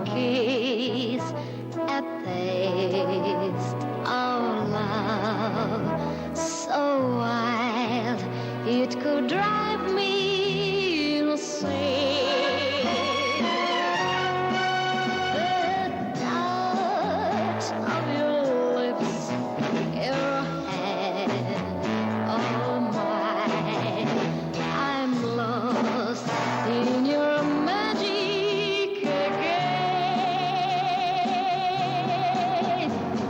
kiss, a taste of love so wild it could drive me insane. The touch of your lips, your hand on mine, I'm lost in your magic again.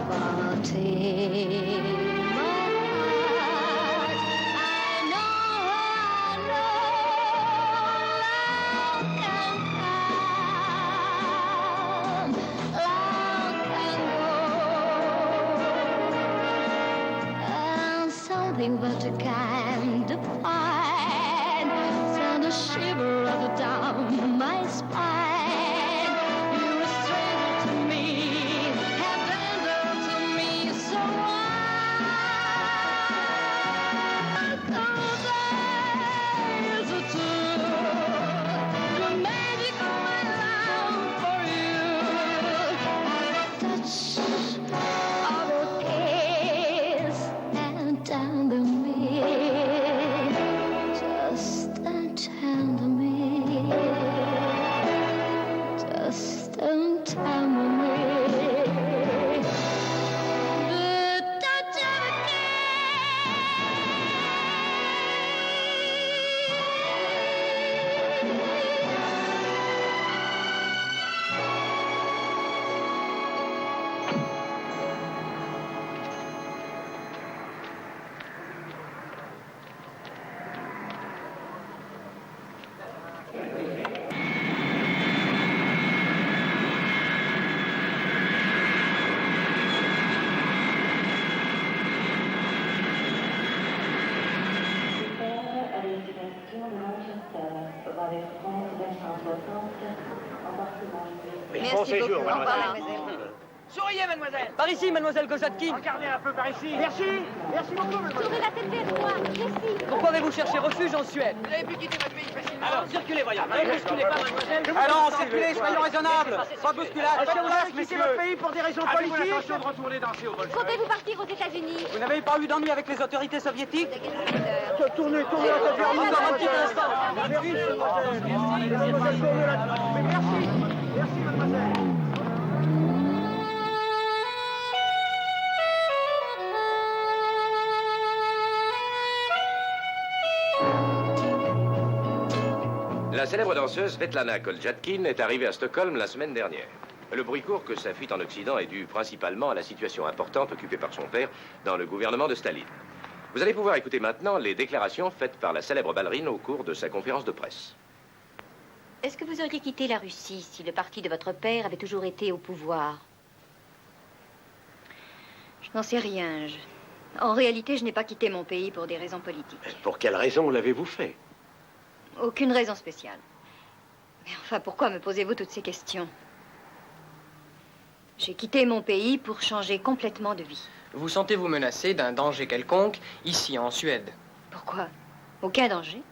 But in my heart, I know love can come, love can go, and something but a kind of pine send a shiver up down my spine. You're a stranger to me, heaven to me, so there's a truth, the magic of my love for you. Touch of your kiss and tender me, just tender me, just tender me. The touch of a Merci beaucoup. Au revoir. Souriez, mademoiselle. Par ici, mademoiselle Kojatkin. Regardez un peu par ici. Merci. Merci beaucoup, mademoiselle. Tournez la tête vers moi, merci. Pourquoi avez-vous cherché refuge en Suède? Vous avez pu quitter votre pays facilement. Alors, circulez, voyons. Ne bousculez pas, mademoiselle. Allons, circulez, soyons raisonnables. Pas de bousculade, Est-ce pas que de vous place, avez quitté messieurs. votre pays pour des raisons Avez-vous politiques? l'intention de retourner danser au Bolshoi? Comptez-vous partir aux États-Unis? Vous n'avez pas eu d'ennui avec les autorités soviétiques? Tournez la tête vers moi. Encore un petit instant. Merci, mademoiselle. Mademoiselle, tournez la tête. Mais merci. Merci, mademoiselle. La célèbre danseuse Svetlana Koljatkin est arrivée à Stockholm la semaine dernière. Le bruit court que sa fuite en Occident est due principalement à la situation importante occupée par son père dans le gouvernement de Staline. Vous allez pouvoir écouter maintenant les déclarations faites par la célèbre ballerine au cours de sa conférence de presse. Est-ce que vous auriez quitté la Russie si le parti de votre père avait toujours été au pouvoir? Je n'en sais rien. En réalité, je n'ai pas quitté mon pays pour des raisons politiques. Pour quelle raison l'avez-vous fait? Aucune raison spéciale. Mais enfin, pourquoi me posez-vous toutes ces questions? J'ai quitté mon pays pour changer complètement de vie. Vous sentez-vous menacé d'un danger quelconque, ici, en Suède? Pourquoi? Aucun danger.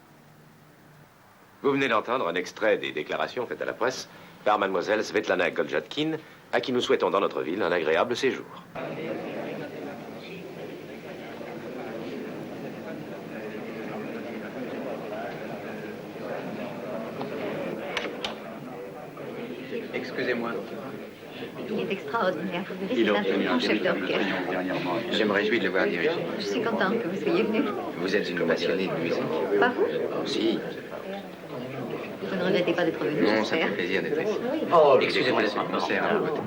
Vous venez d'entendre un extrait des déclarations faites à la presse par mademoiselle Svetlana Koljatkin, à qui nous souhaitons dans notre ville un agréable séjour. Excusez-moi. Il est extraordinaire. Vous verrez, Il a c'est obtenu un un chef véritable d'orchestre. triomphe dernièrement. Je me réjouis de le voir diriger. Je suis contente que vous soyez venu. Vous êtes une passionnée de musique. Pas vous? Si. Vous ne regrettez pas d'être venu, Non, ça j'espère. fait plaisir d'être ici. Excusez-moi de ce concert à vos côtés.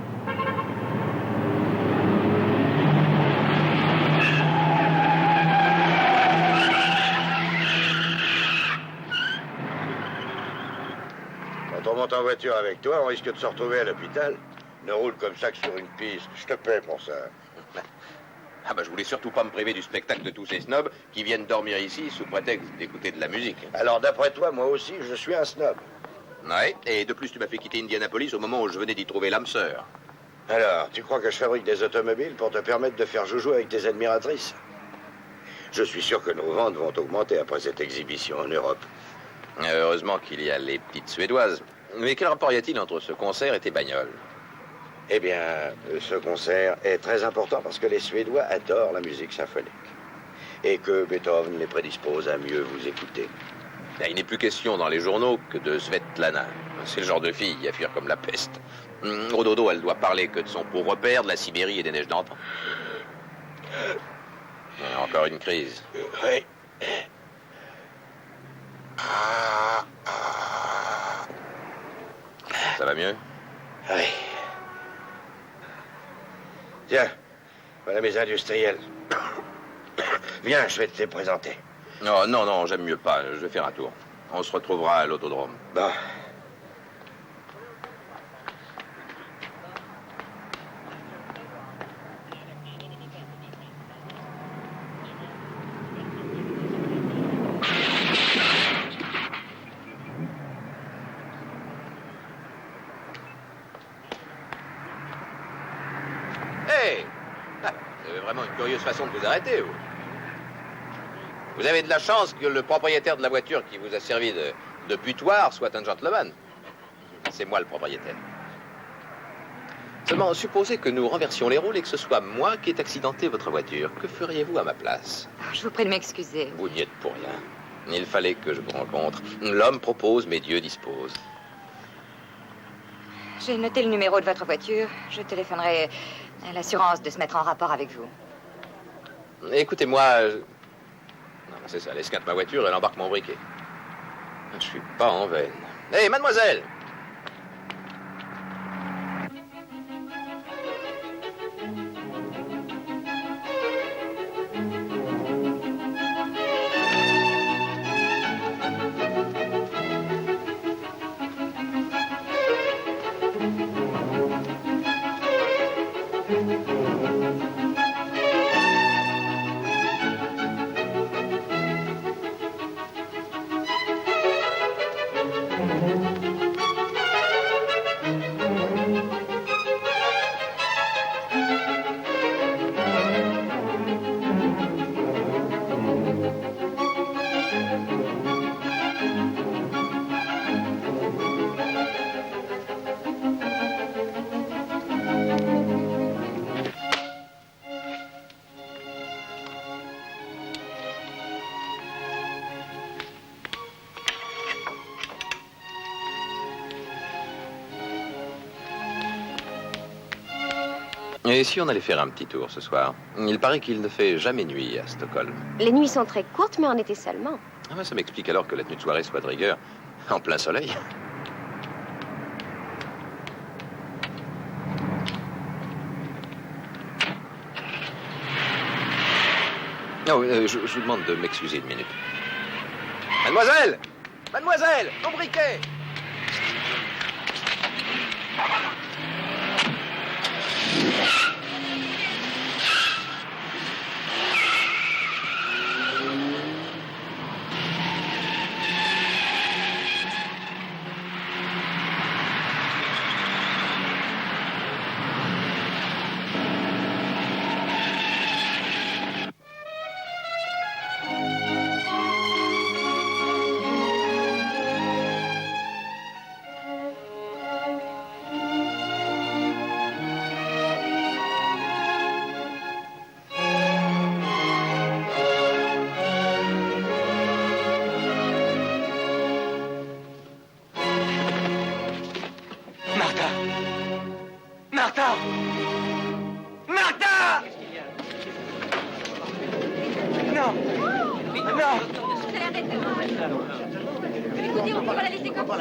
Quand on monte en voiture avec toi, on risque de se retrouver à l'hôpital. Ne roule comme ça que sur une piste. Je te paie pour ça. Ah bah je voulais surtout pas me priver du spectacle de tous ces snobs qui viennent dormir ici sous prétexte d'écouter de la musique. Alors d'après toi, moi aussi, je suis un snob. Ouais, et de plus tu m'as fait quitter Indianapolis au moment où je venais d'y trouver l'âme sœur. Alors, tu crois que je fabrique des automobiles pour te permettre de faire joujou avec tes admiratrices? Je suis sûr que nos ventes vont augmenter après cette exhibition en Europe. Heureusement qu'il y a les petites Suédoises. Mais quel rapport y a-t-il entre ce concert et tes bagnoles? Eh bien, ce concert est très important parce que les Suédois adorent la musique symphonique. Et que Beethoven les prédispose à mieux vous écouter. Il n'est plus question dans les journaux que de Svetlana. C'est le genre de fille à fuir comme la peste. Au dodo, elle doit parler que de son pauvre repère, de la Sibérie et des neiges d'antan. Encore une crise. Oui. Ça va mieux? Oui. Tiens, voilà mes industriels. Viens, je vais te les présenter. Non, non, non, j'aime mieux pas. Je vais faire un tour. On se retrouvera à l'autodrome. Bon. Hey! Vous avez vraiment une curieuse façon de vous arrêter, vous. Vous avez de la chance que le propriétaire de la voiture qui vous a servi de butoir soit un gentleman. C'est moi le propriétaire. Seulement, supposez que nous renversions les rôles et que ce soit moi qui ai accidenté votre voiture. Que feriez-vous à ma place? Je vous prie de m'excuser. Vous n'y êtes pour rien. Il fallait que je vous rencontre. L'homme propose, mais Dieu dispose. J'ai noté le numéro de votre voiture. Je téléphonerai à l'assurance de se mettre en rapport avec vous. Écoutez-moi... Non, c'est ça, elle esquinte ma voiture et elle embarque mon briquet. Je suis pas en veine. Hé, mademoiselle! Et si on allait faire un petit tour ce soir? Il paraît qu'il ne fait jamais nuit à Stockholm. Les nuits sont très courtes, mais en été seulement. Ah ben, ça m'explique alors que la tenue de soirée soit de rigueur, en plein soleil. Oh, je vous demande de m'excuser une minute. Mademoiselle! Mademoiselle! Mon briquet! Écoutez, on peut pas la laisser comme ça.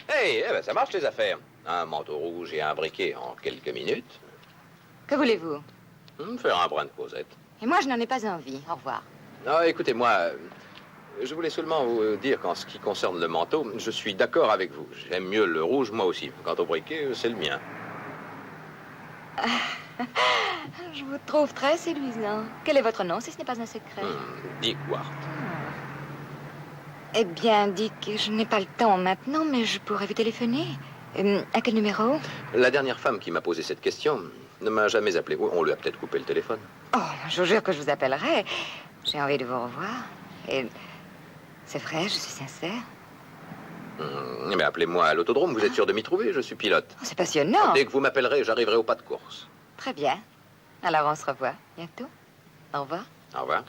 Hey, eh ben, ça marche les affaires. Un manteau rouge et un briquet en quelques minutes. Que voulez-vous? Faire un brin de causette. Et moi, je n'en ai pas envie. Au revoir. Non, écoutez-moi, je voulais seulement vous dire qu'en ce qui concerne le manteau, je suis d'accord avec vous. J'aime mieux le rouge, moi aussi. Quant au briquet, c'est le mien. Je vous trouve très séduisant. Quel est votre nom, si ce n'est pas un secret? Dick Ward. Eh bien, Dick, je n'ai pas le temps maintenant, mais je pourrais vous téléphoner. À quel numéro? La dernière femme qui m'a posé cette question ne m'a jamais appelé. On lui a peut-être coupé le téléphone. Oh, je vous jure que je vous appellerai. J'ai envie de vous revoir. Et c'est vrai, je suis sincère. Mais appelez-moi à l'autodrome, vous êtes sûr de m'y trouver, je suis pilote. Oh, c'est passionnant. Dès que vous m'appellerez, j'arriverai au pas de course. Très bien. Alors on se revoit bientôt. Au revoir. Au revoir.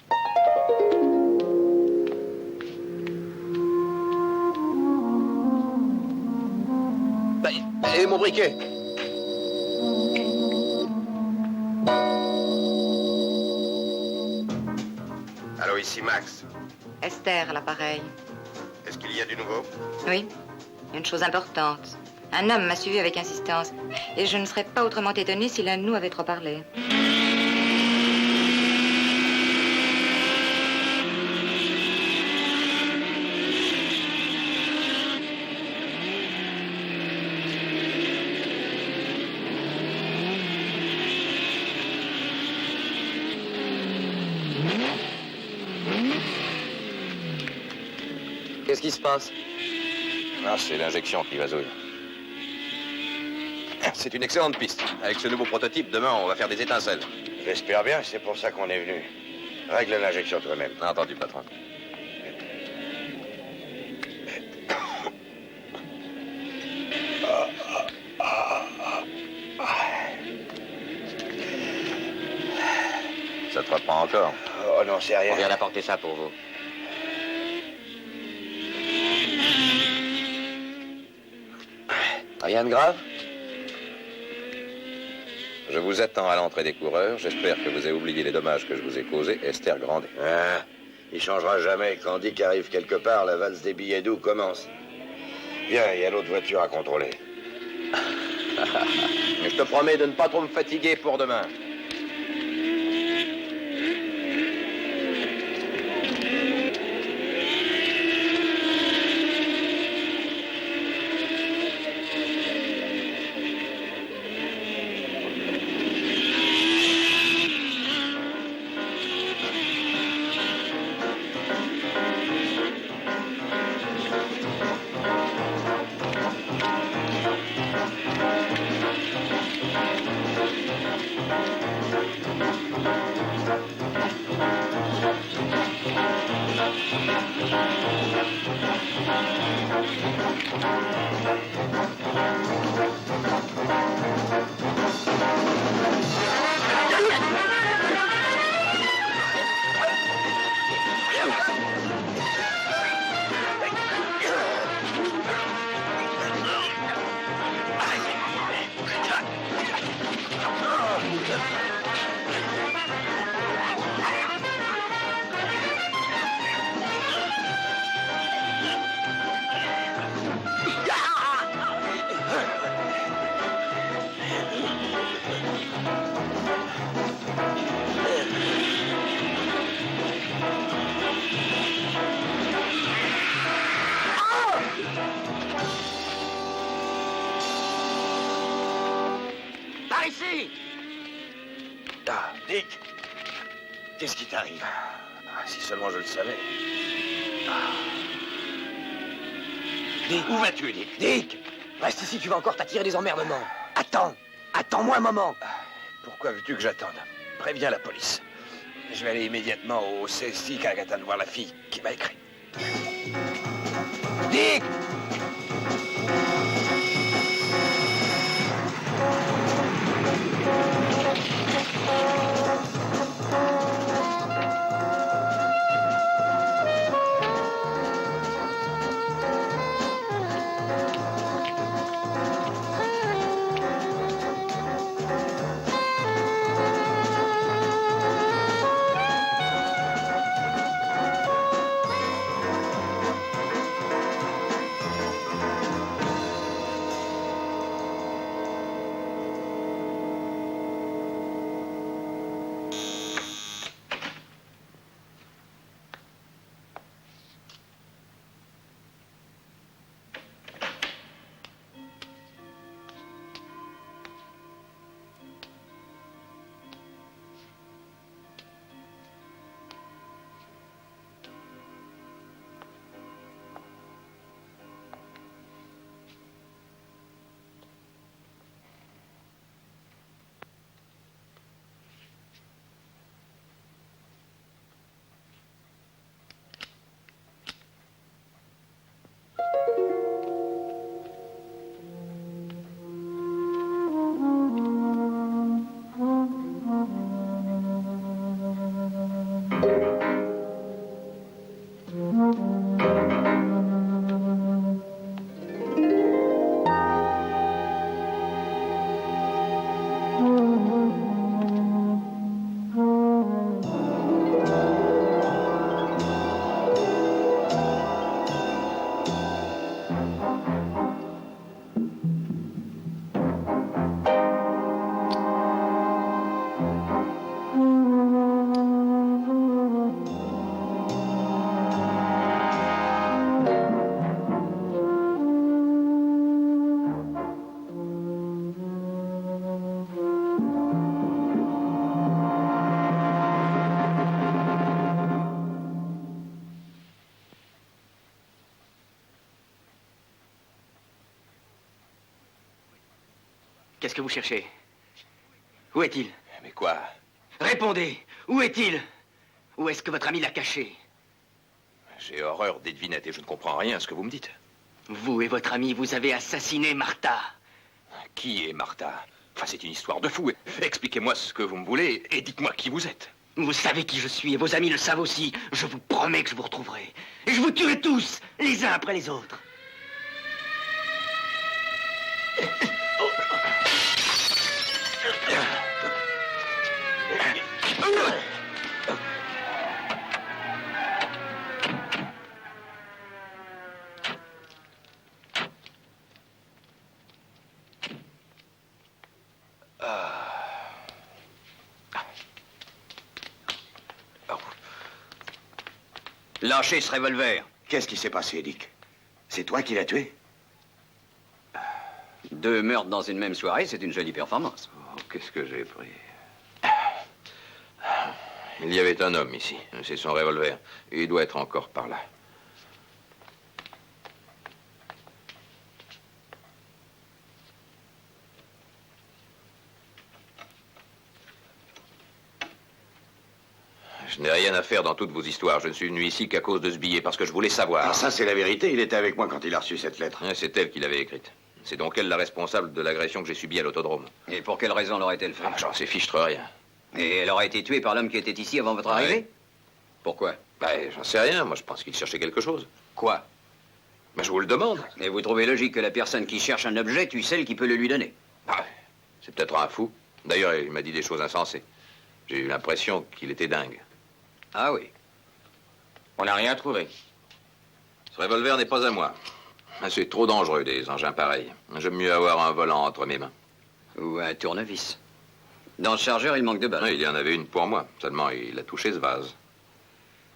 Et mon briquet? Allô, ici Max. Esther, à l'appareil. Est-ce qu'il y a du nouveau? Oui, une chose importante. Un homme m'a suivi avec insistance. Et je ne serais pas autrement étonnée si l'un de nous avait trop parlé. Qu'est-ce qui se passe? Ah, c'est l'injection qui vasouille. C'est une excellente piste. Avec ce nouveau prototype, demain, on va faire des étincelles. J'espère bien, c'est pour ça qu'on est venu. Règle l'injection toi-même. Entendu, patron. Ça te reprend encore? Oh non, c'est rien. On vient d'apporter ça pour vous. Rien de grave? Je vous attends à l'entrée des coureurs. J'espère que vous avez oublié les dommages que je vous ai causés. Esther Grandet. Ah, il changera jamais. Quand Dick arrive quelque part, la valse des billets doux commence. Viens, il y a l'autre voiture à contrôler. Mais je te promets de ne pas trop me fatiguer pour demain. Par ici! Ah, Dick! Qu'est-ce qui t'arrive? Si seulement je le savais. Dick, où vas-tu, Dick? Dick! Reste ici, tu vas encore t'attirer des emmerdements. Attends! Attends-moi un moment! Pourquoi veux-tu que j'attende? Préviens la police. Je vais aller immédiatement au CSI Calcutta voir la fille qui m'a écrit. Dick! est-ce que vous cherchez? Où est-il? Mais quoi? Répondez! Où est-il? Où est-ce que votre ami l'a caché? J'ai horreur des devinettes et je ne comprends rien à ce que vous me dites. Vous et votre ami, vous avez assassiné Martha. Qui est Martha? Enfin, c'est une histoire de fou. Expliquez-moi ce que vous me voulez et dites-moi qui vous êtes. Vous savez qui je suis et vos amis le savent aussi. Je vous promets que je vous retrouverai. Et je vous tuerai tous, les uns après les autres. Lâchez ce revolver. Qu'est-ce qui s'est passé, Dick? C'est toi qui l'as tué? 2 meurtres dans une même soirée, c'est une jolie performance. Oh, qu'est-ce que j'ai pris? Il y avait un homme ici. C'est son revolver. Il doit être encore par là. Je n'ai rien à faire dans toutes vos histoires. Je ne suis venu ici qu'à cause de ce billet, parce que je voulais savoir. Ah, ça, c'est la vérité. Il était avec moi quand il a reçu cette lettre. C'est elle qui l'avait écrite. C'est donc elle la responsable de l'agression que j'ai subie à l'autodrome. Et pour quelle raison l'aurait-elle fait? J'en sais fichtre rien. Et elle aurait été tuée par l'homme qui était ici avant votre arrivée? Pourquoi? J'en sais rien. Moi, je pense qu'il cherchait quelque chose. Quoi? Je vous le demande. Et vous trouvez logique que la personne qui cherche un objet tue celle qui peut le lui donner? C'est peut-être un fou. D'ailleurs, il m'a dit des choses insensées. J'ai eu l'impression qu'il était dingue. Ah oui. On n'a rien trouvé. Ce revolver n'est pas à moi. C'est trop dangereux, des engins pareils. J'aime mieux avoir un volant entre mes mains. Ou un tournevis. Dans le chargeur, il manque de balles. Il y en avait une pour moi. Seulement, il a touché ce vase.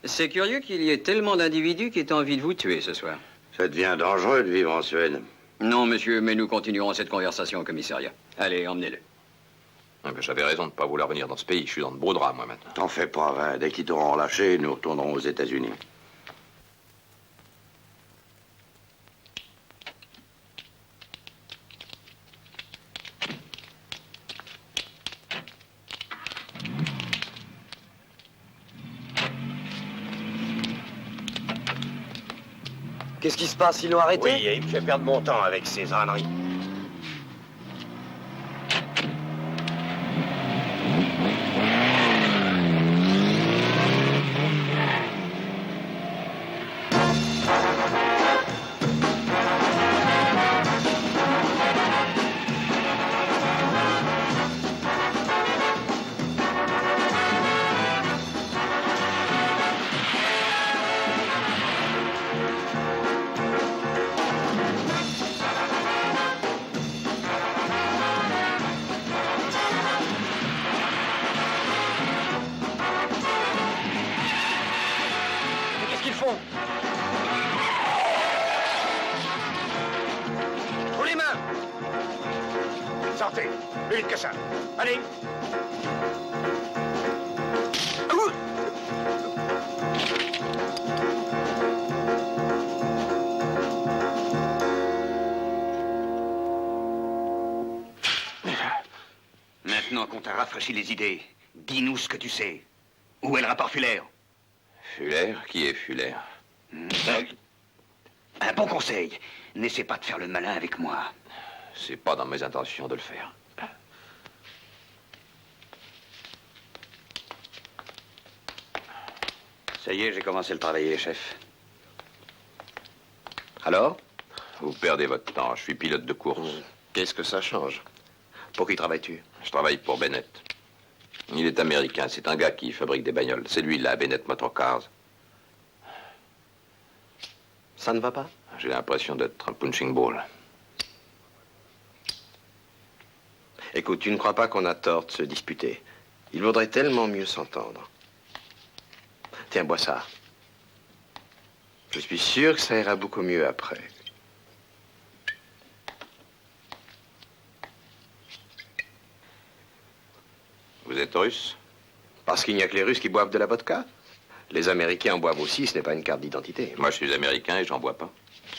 C'est curieux qu'il y ait tellement d'individus qui aient envie de vous tuer ce soir. Ça devient dangereux de vivre en Suède. Non, monsieur, mais nous continuerons cette conversation au commissariat. Allez, emmenez-le. J'avais raison de ne pas vouloir venir dans ce pays. Je suis dans de beaux draps, moi, maintenant. T'en fais pas, Vin. Dès qu'ils t'auront relâché, nous retournerons aux États-Unis. Qu'est-ce qui se passe? Ils l'ont arrêté? Oui, il me fait perdre mon temps avec ces âneries. Sortez, plus vite que ça. Allez. Maintenant qu'on t'a rafraîchi les idées, dis-nous ce que tu sais. Où est le rapport Fuller? Fuller? Qui est Fuller? Un bon conseil. N'essaie pas de faire le malin avec moi. C'est pas dans mes intentions de le faire. Ça y est, j'ai commencé à le travailler, chef. Alors? Vous perdez votre temps. Je suis pilote de course. Qu'est-ce que ça change? Pour qui travailles-tu? Je travaille pour Bennett. Il est américain. C'est un gars qui fabrique des bagnoles. C'est lui, là, Bennett Motorcars. Ça ne va pas? J'ai l'impression d'être un punching ball. Écoute, tu ne crois pas qu'on a tort de se disputer? Il vaudrait tellement mieux s'entendre. Tiens, bois ça. Je suis sûr que ça ira beaucoup mieux après. Vous êtes russe? Parce qu'il n'y a que les Russes qui boivent de la vodka. Les Américains en boivent aussi, ce n'est pas une carte d'identité. Moi, je suis américain et j'en bois pas.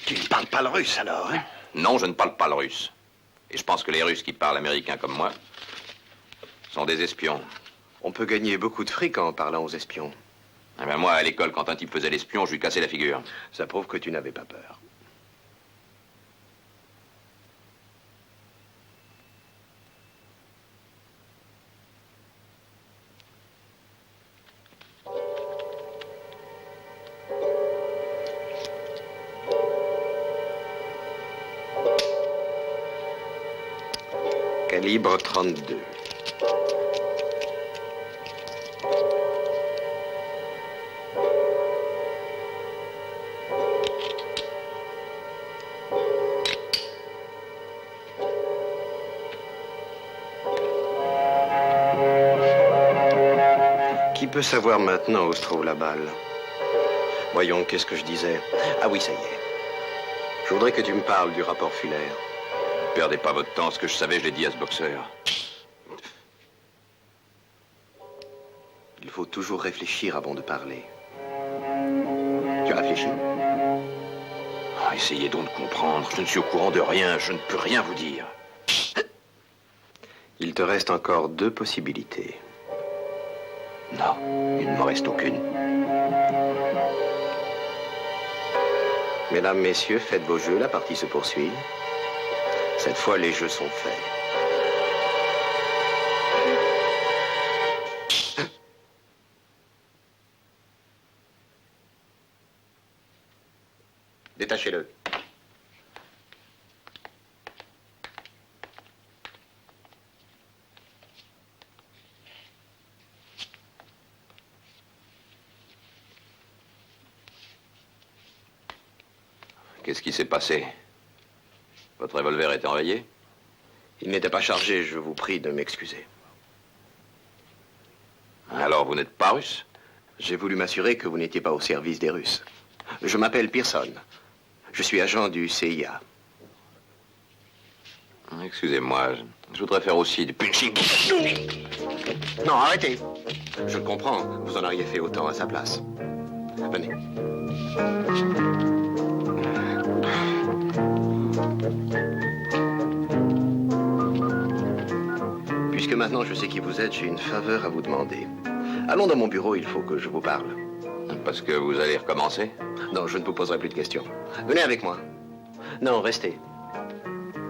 Tu ne parles pas le russe, alors, hein? Non, je ne parle pas le russe. Et je pense que les Russes qui parlent américain comme moi sont des espions. On peut gagner beaucoup de fric en parlant aux espions. Eh ben moi, à l'école, quand un type faisait l'espion, je lui cassais la figure. Ça prouve que tu n'avais pas peur. Calibre 32. Qui peut savoir maintenant où se trouve la balle? Voyons, qu'est-ce que je disais? Ah oui, ça y est. Je voudrais que tu me parles du rapport Fuller. Perdez pas votre temps, ce que je savais, je l'ai dit à ce boxeur. Il faut toujours réfléchir avant de parler. Tu réfléchis? Ah, essayez donc de comprendre. Je ne suis au courant de rien, je ne peux rien vous dire. Il te reste encore 2 possibilités. Non, il ne me reste aucune. Mesdames, messieurs, faites vos jeux, la partie se poursuit. Cette fois, les jeux sont faits. Détachez-le. Qu'est-ce qui s'est passé? Votre revolver était enrayé? Il n'était pas chargé, je vous prie de m'excuser. Alors, vous n'êtes pas russe? J'ai voulu m'assurer que vous n'étiez pas au service des Russes. Je m'appelle Pearson. Je suis agent du CIA. Excusez-moi, je voudrais faire aussi du punching. Non, arrêtez. Je le comprends, vous en auriez fait autant à sa place. Venez. Puisque maintenant je sais qui vous êtes, j'ai une faveur à vous demander. Allons dans mon bureau, il faut que je vous parle. Parce que vous allez recommencer? Non, je ne vous poserai plus de questions. Venez avec moi. Non, restez.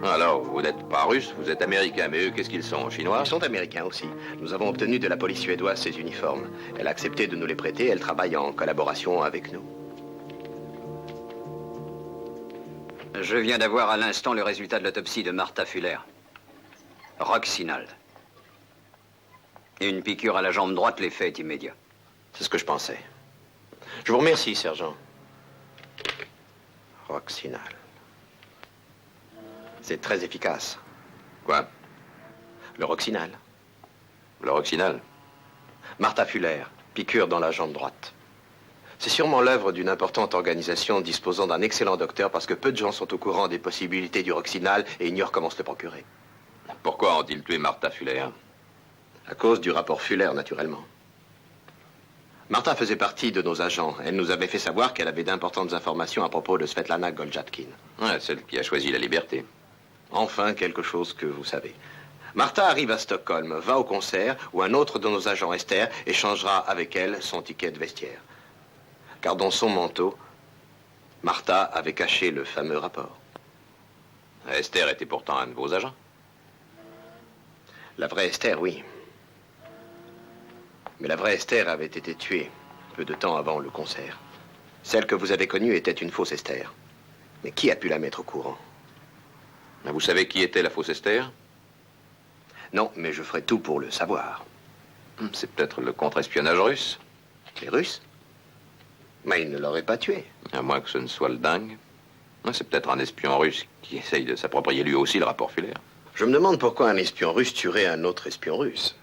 Alors, vous n'êtes pas russe, vous êtes américain, mais eux, qu'est-ce qu'ils sont, chinois? Ils sont américains aussi. Nous avons obtenu de la police suédoise ces uniformes. Elle a accepté de nous les prêter, elle travaille en collaboration avec nous. Je viens d'avoir à l'instant le résultat de l'autopsie de Martha Fuller. Roxinal. Et une piqûre à la jambe droite, l'effet est immédiat. C'est ce que je pensais. Je vous remercie, sergent. Roxinal. C'est très efficace. Quoi? Le Roxinal. Le Roxinal? Martha Fuller, piqûre dans la jambe droite. C'est sûrement l'œuvre d'une importante organisation disposant d'un excellent docteur parce que peu de gens sont au courant des possibilités du Roxinal et ignorent comment se le procurer. Pourquoi ont-ils tué Martha Fuller? À cause du rapport Fuller, naturellement. Martha faisait partie de nos agents. Elle nous avait fait savoir qu'elle avait d'importantes informations à propos de Svetlana Goljatkin. Ouais, celle qui a choisi la liberté. Enfin, quelque chose que vous savez. Martha arrive à Stockholm, va au concert où un autre de nos agents, Esther, échangera avec elle son ticket de vestiaire. Car dans son manteau, Martha avait caché le fameux rapport. Esther était pourtant un de vos agents. La vraie Esther, oui. Mais la vraie Esther avait été tuée peu de temps avant le concert. Celle que vous avez connue était une fausse Esther. Mais qui a pu la mettre au courant? Vous savez qui était la fausse Esther? Non, mais je ferai tout pour le savoir. C'est peut-être le contre-espionnage russe. Les Russes? Mais ils ne l'auraient pas tué. À moins que ce ne soit le dingue. C'est peut-être un espion russe qui essaye de s'approprier lui aussi le rapport Fuller. Je me demande pourquoi un espion russe tuerait un autre espion russe.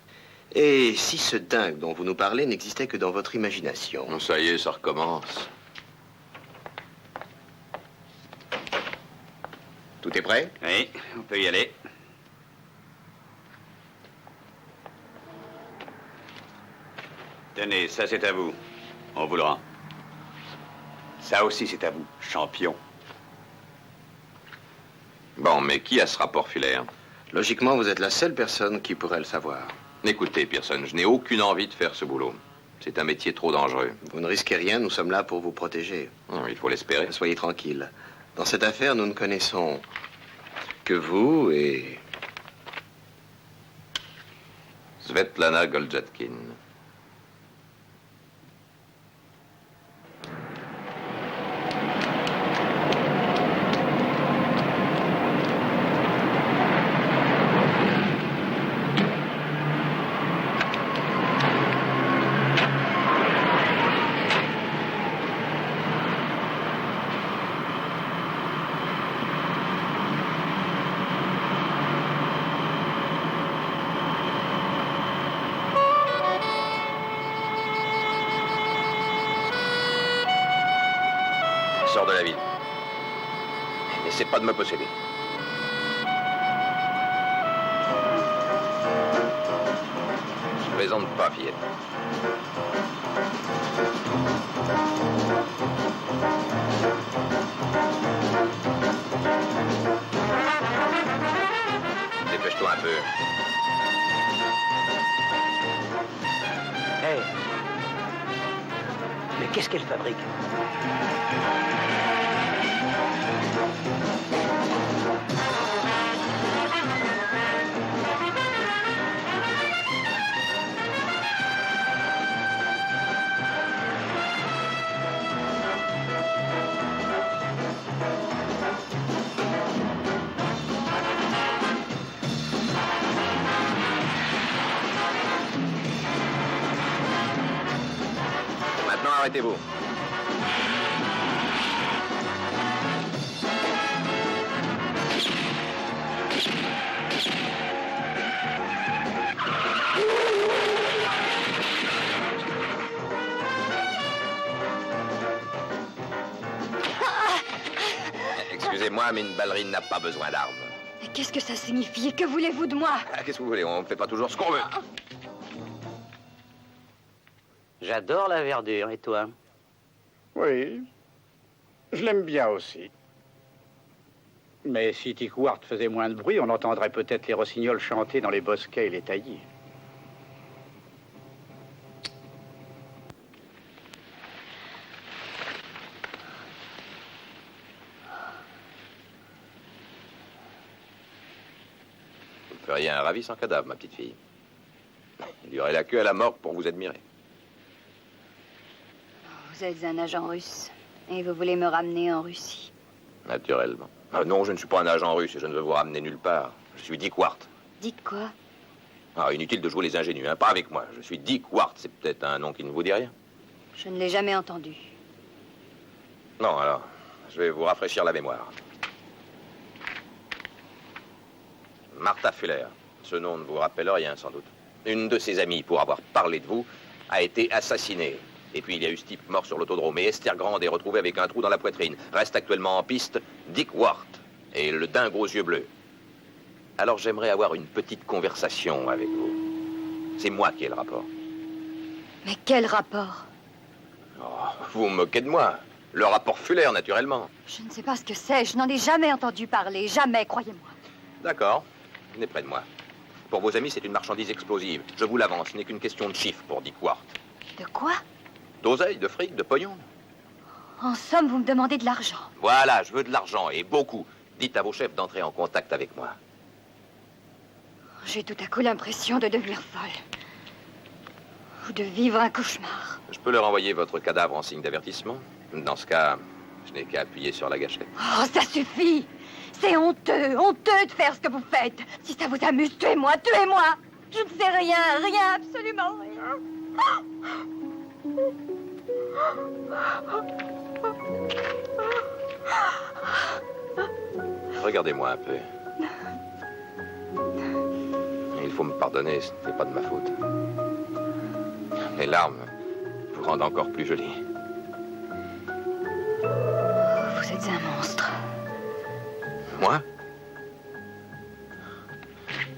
Et si ce dingue dont vous nous parlez n'existait que dans votre imagination? Ça y est, ça recommence. Tout est prêt? Oui, on peut y aller. Tenez, ça c'est à vous. On vous le rend. Ça aussi c'est à vous, champion. Bon, mais qui a ce rapport Fuller? Logiquement, vous êtes la seule personne qui pourrait le savoir. Écoutez, Pearson, je n'ai aucune envie de faire ce boulot. C'est un métier trop dangereux. Vous ne risquez rien, nous sommes là pour vous protéger. Il faut l'espérer. Soyez tranquille. Dans cette affaire, nous ne connaissons que vous et... Svetlana Goljatkine. Sors de la ville. N'essaie pas de me posséder. Je plaisante pas, fillette. Dépêche-toi un peu. Hé. Mais qu'est-ce qu'elle fabrique? Maintenant, arrêtez-vous. Excusez-moi, mais une ballerine n'a pas besoin d'armes. Mais qu'est-ce que ça signifie? Que voulez-vous de moi? Qu'est-ce que vous voulez? On ne fait pas toujours ce qu'on veut. J'adore la verdure, et toi? Oui, je l'aime bien aussi. Mais si Dick Ward faisait moins de bruit, on entendrait peut-être les rossignols chanter dans les bosquets et les taillis. Vous ne feriez un ravissant cadavre, ma petite fille. Il y aurait la queue à la morgue pour vous admirer. Vous êtes un agent russe et vous voulez me ramener en Russie. Naturellement. Ah non, je ne suis pas un agent russe et je ne veux vous ramener nulle part. Je suis Dick Ward. Dites quoi? Ah, inutile de jouer les ingénus, hein, pas avec moi. Je suis Dick Ward. C'est peut-être un nom qui ne vous dit rien. Je ne l'ai jamais entendu. Non, alors, je vais vous rafraîchir la mémoire. Martha Fuller. Ce nom ne vous rappelle rien, sans doute. Une de ses amies, pour avoir parlé de vous, a été assassinée. Et puis il y a eu ce type mort sur l'autodrome. Et Esther Grande est retrouvée avec un trou dans la poitrine. Reste actuellement en piste Dick Ward et le dingue aux yeux bleus. Alors j'aimerais avoir une petite conversation avec vous. C'est moi qui ai le rapport. Mais quel rapport? Oh, vous vous moquez de moi. Le rapport Fuller, naturellement. Je ne sais pas ce que c'est. Je n'en ai jamais entendu parler. Jamais, croyez-moi. D'accord. Venez près de moi. Pour vos amis, c'est une marchandise explosive. Je vous l'avance, ce n'est qu'une question de chiffres pour Dick Ward. De quoi? D'oseille, de fric, de pognon. En somme, vous me demandez de l'argent. Voilà, je veux de l'argent, et beaucoup. Dites à vos chefs d'entrer en contact avec moi. J'ai tout à coup l'impression de devenir folle. Ou de vivre un cauchemar. Je peux leur envoyer votre cadavre en signe d'avertissement. Dans ce cas, je n'ai qu'à appuyer sur la gâchette. Oh, ça suffit! C'est honteux, honteux de faire ce que vous faites. Si ça vous amuse, tuez-moi, tuez-moi! Je ne sais rien, rien, absolument rien. Regardez-moi un peu. Il faut me pardonner, ce n'est pas de ma faute. Les larmes vous rendent encore plus jolie. Vous êtes un monstre. Moi?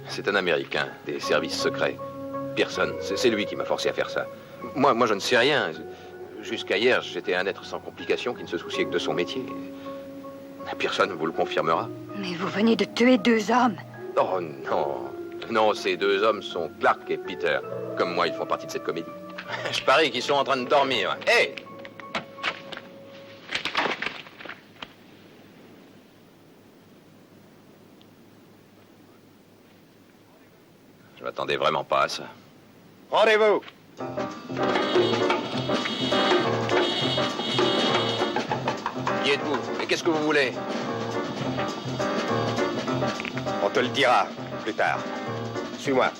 C'est un Américain, des services secrets. Pearson, c'est lui qui m'a forcé à faire ça. Moi, je ne sais rien. Jusqu'à hier, j'étais un être sans complications qui ne se souciait que de son métier. Pearson vous le confirmera. Mais vous venez de tuer 2 hommes. Oh non. Non, ces 2 hommes sont Clark et Peter. Comme moi, ils font partie de cette comédie. Je parie qu'ils sont en train de dormir. Hé! Je m'attendais vraiment pas à ça. Rendez-vous. Qui êtes-vous? Et qu'est-ce que vous voulez? On te le dira plus tard. Suis-moi.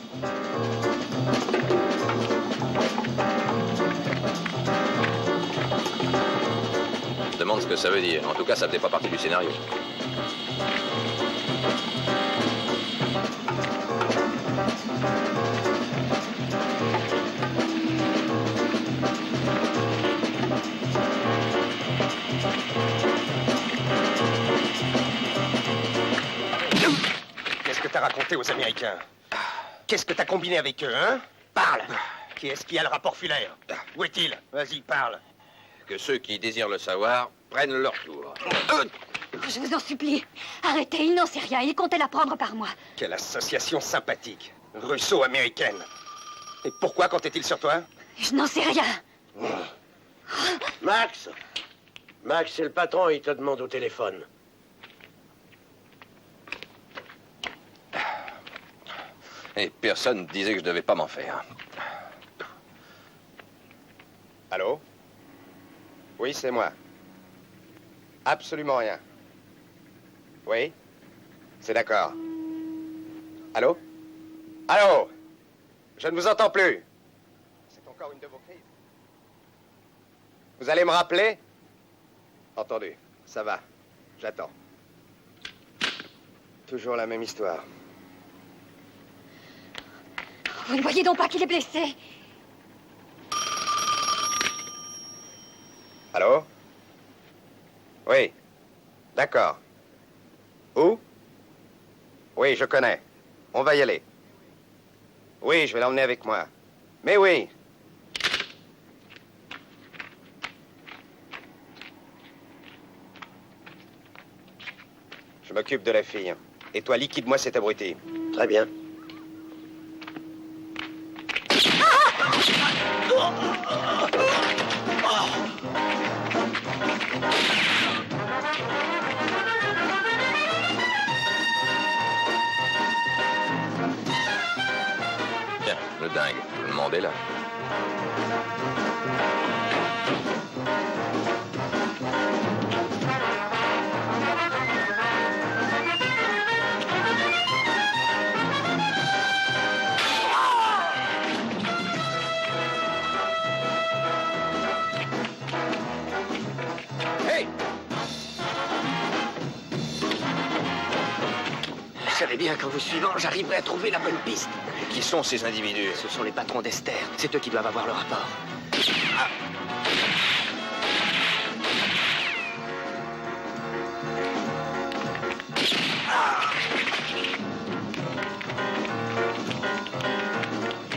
Je me demande ce que ça veut dire. En tout cas, ça faisait pas partie du scénario. Qu'est-ce que t'as raconté aux Américains? Qu'est-ce que t'as combiné avec eux, hein? Parle! Qui est-ce qui a le rapport Fuller? Où est-il? Vas-y, parle. Que ceux qui désirent le savoir prennent leur tour. Je vous en supplie. Arrêtez, il n'en sait rien. Il comptait la prendre par moi. Quelle association sympathique. Russo-américaine. Et pourquoi comptait-il sur toi? Je n'en sais rien. Max! Max, c'est le patron, il te demande au téléphone. Et personne disait que je devais pas m'en faire. Allô? Oui, c'est moi. Absolument rien. Oui? C'est d'accord. Allô? Allô? Je ne vous entends plus. C'est encore une de vos crises. Vous allez me rappeler? Entendu. Ça va. J'attends. Toujours la même histoire. Vous ne voyez donc pas qu'il est blessé? Allô? Oui. D'accord. Où? Oui, je connais. On va y aller. Oui, je vais l'emmener avec moi. Mais oui. Je m'occupe de la fille. Et toi, liquide-moi cet abruti. Très bien. Bien, le dingue. Tout le monde est là. Je savais bien qu'en vous suivant, j'arriverais à trouver la bonne piste. Et qui sont ces individus? Ce sont les patrons d'Esther. C'est eux qui doivent avoir le rapport.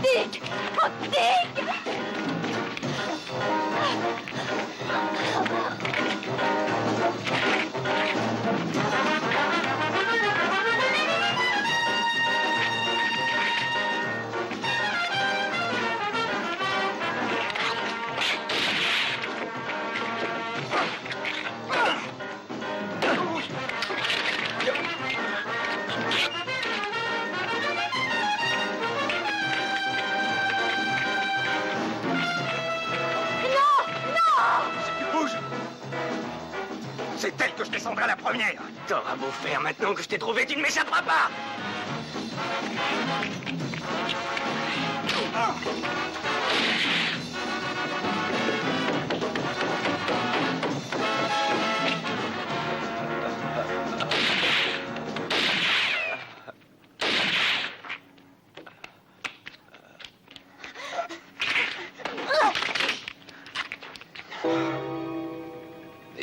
Dick! Oh, Dick! C'est elle que je descendrai la première. T'auras beau faire, maintenant que je t'ai trouvé, tu ne m'échapperas pas.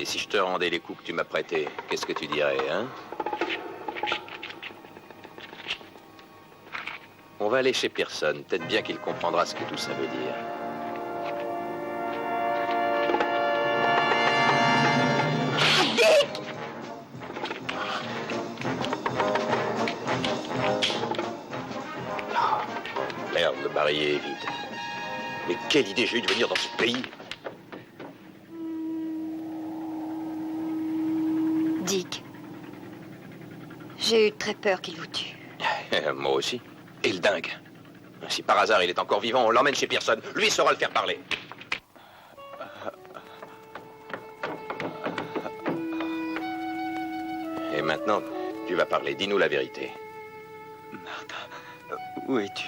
Et si je te rendais les coups que tu m'as prêtés, qu'est-ce que tu dirais, hein? On va aller chez personne. Peut-être bien qu'il comprendra ce que tout ça veut dire. Dick! le barillet est vide. Mais quelle idée j'ai eu de venir dans ce pays? Dick, j'ai eu très peur qu'il vous tue. Moi aussi. Et le dingue. Si par hasard il est encore vivant, on l'emmène chez Pearson. Lui saura le faire parler. Et maintenant, tu vas parler. Dis-nous la vérité. Martha, où es-tu?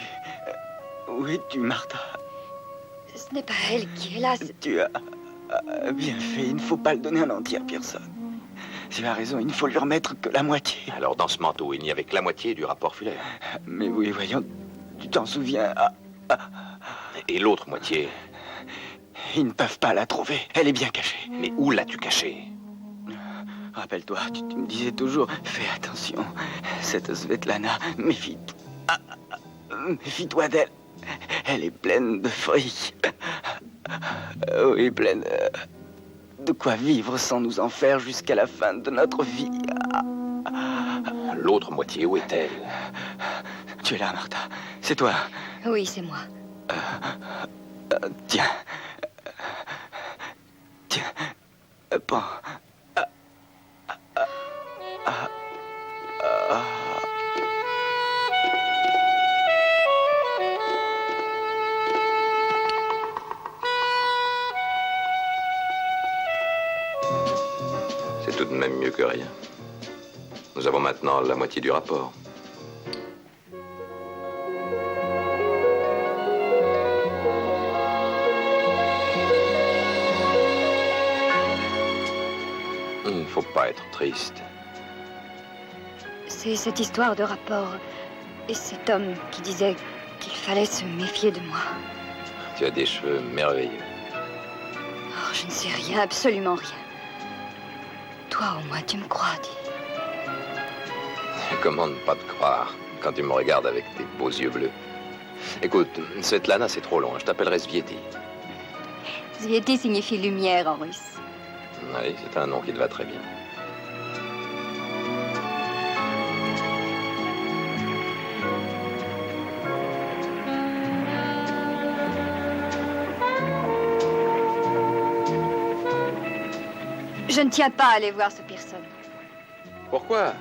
Où es-tu, Martha? Ce n'est pas elle qui est là. Tu as bien fait. Il ne faut pas le donner en entier à Pearson. Tu as raison, il ne faut lui remettre que la moitié. Alors, dans ce manteau, il n'y avait que la moitié du rapport Fuller. Mais oui, voyons, tu t'en souviens. Et l'autre moitié? Ils ne peuvent pas la trouver. Elle est bien cachée. Mais où l'as-tu cachée? Rappelle-toi, tu me disais toujours, fais attention. Cette Svetlana, méfie-toi d'elle. Elle est pleine de fric. Oui, pleine de quoi vivre sans nous en faire jusqu'à la fin de notre vie. L'autre moitié, où est-elle? Tu es là, Martha. C'est toi. Oui, c'est moi. Tiens. Tiens. Prends. C'est tout de même mieux que rien. Nous avons maintenant la moitié du rapport. Il ne faut pas être triste. C'est cette histoire de rapport et cet homme qui disait qu'il fallait se méfier de moi. Tu as des cheveux merveilleux. Oh, je ne sais rien, absolument rien. Toi, au moins, tu me crois, dis. Comment ne pas te croire quand tu me regardes avec tes beaux yeux bleus? Écoute, Svetlana, c'est trop long. Je t'appellerai Svieti. Svieti signifie lumière en russe. Oui, c'est un nom qui te va très bien. Je ne tiens pas à aller voir ce Pearson. Pourquoi?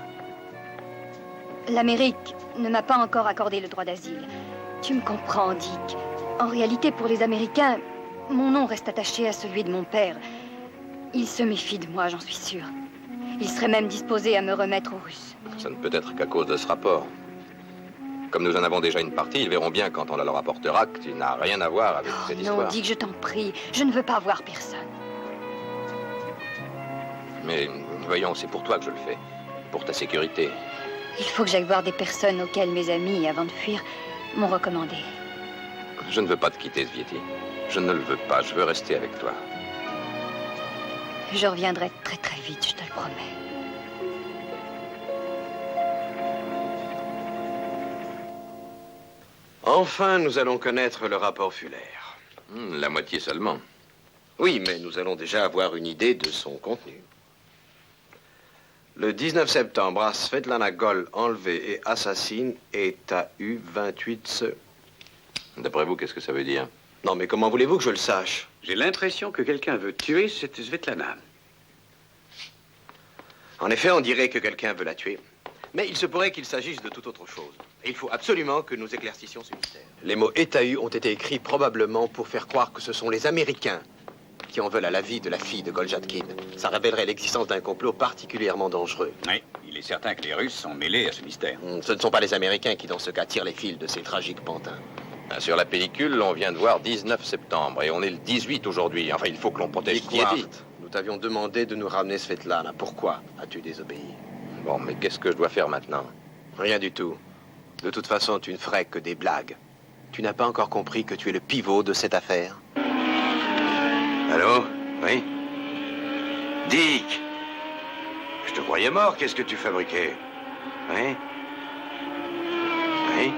L'Amérique ne m'a pas encore accordé le droit d'asile. Tu me comprends, Dick. En réalité, pour les Américains, mon nom reste attaché à celui de mon père. Ils se méfient de moi, j'en suis sûre. Ils seraient même disposés à me remettre aux Russes. Ça ne peut être qu'à cause de ce rapport. Comme nous en avons déjà une partie, ils verront bien quand on la leur apportera que tu n'as rien à voir avec cette histoire. Non, Dick, je t'en prie. Je ne veux pas voir personne. Mais voyons, c'est pour toi que je le fais. Pour ta sécurité. Il faut que j'aille voir des personnes auxquelles mes amis, avant de fuir, m'ont recommandé. Je ne veux pas te quitter, Svieti. Je ne le veux pas. Je veux rester avec toi. Je reviendrai très très vite, je te le promets. Enfin, nous allons connaître le rapport Fuller. La moitié seulement. Oui, mais nous allons déjà avoir une idée de son contenu. Le 19 septembre, à Svetlana Gol, enlevée et assassine, est à U28 D'après vous, qu'est-ce que ça veut dire? Non, mais comment voulez-vous que je le sache? J'ai l'impression que quelqu'un veut tuer cette Svetlana. En effet, on dirait que quelqu'un veut la tuer. Mais il se pourrait qu'il s'agisse de toute autre chose. Et il faut absolument que nous éclaircissions ce mystère. Les mots État-U ont été écrits probablement pour faire croire que ce sont les Américains qui en veulent à la vie de la fille de Goljatkin. Ça révélerait l'existence d'un complot particulièrement dangereux. Oui, il est certain que les Russes sont mêlés à ce mystère. Ce ne sont pas les Américains qui, dans ce cas, tirent les fils de ces tragiques pantins. Sur la pellicule, on vient de voir 19 septembre et on est le 18 aujourd'hui. Enfin, il faut que l'on protège Svieti. Nous t'avions demandé de nous ramener Svetlana. Pourquoi as-tu désobéi? Bon, mais qu'est-ce que je dois faire maintenant? Rien du tout. De toute façon, tu ne ferais que des blagues. Tu n'as pas encore compris que tu es le pivot de cette affaire? Allô? Oui? Dick! Je te croyais mort, qu'est-ce que tu fabriquais? Oui? Oui?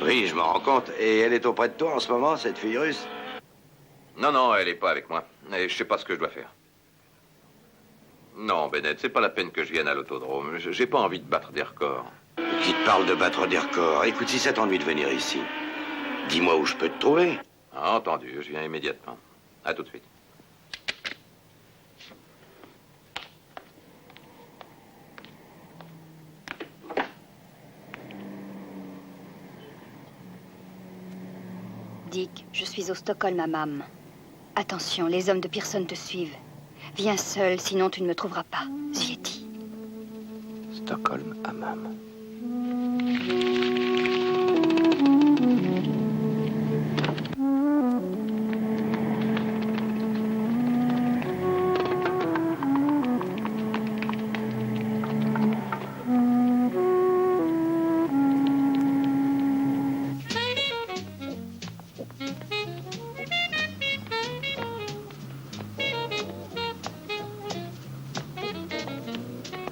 Oui, je m'en rends compte. Et elle est auprès de toi en ce moment, cette fille russe? Non, non, elle n'est pas avec moi. Et je sais pas ce que je dois faire. Non, Bennett, c'est pas la peine que je vienne à l'autodrome. J'ai pas envie de battre des records. Qui te parle de battre des records? Écoute, si ça t'ennuie de venir ici, dis-moi où je peux te trouver. Entendu, je viens immédiatement. À tout de suite. Dick, je suis au Stockholm à Mam. Attention, les hommes de Pearson te suivent. Viens seul, sinon tu ne me trouveras pas. Svieti. Stockholm à Mam.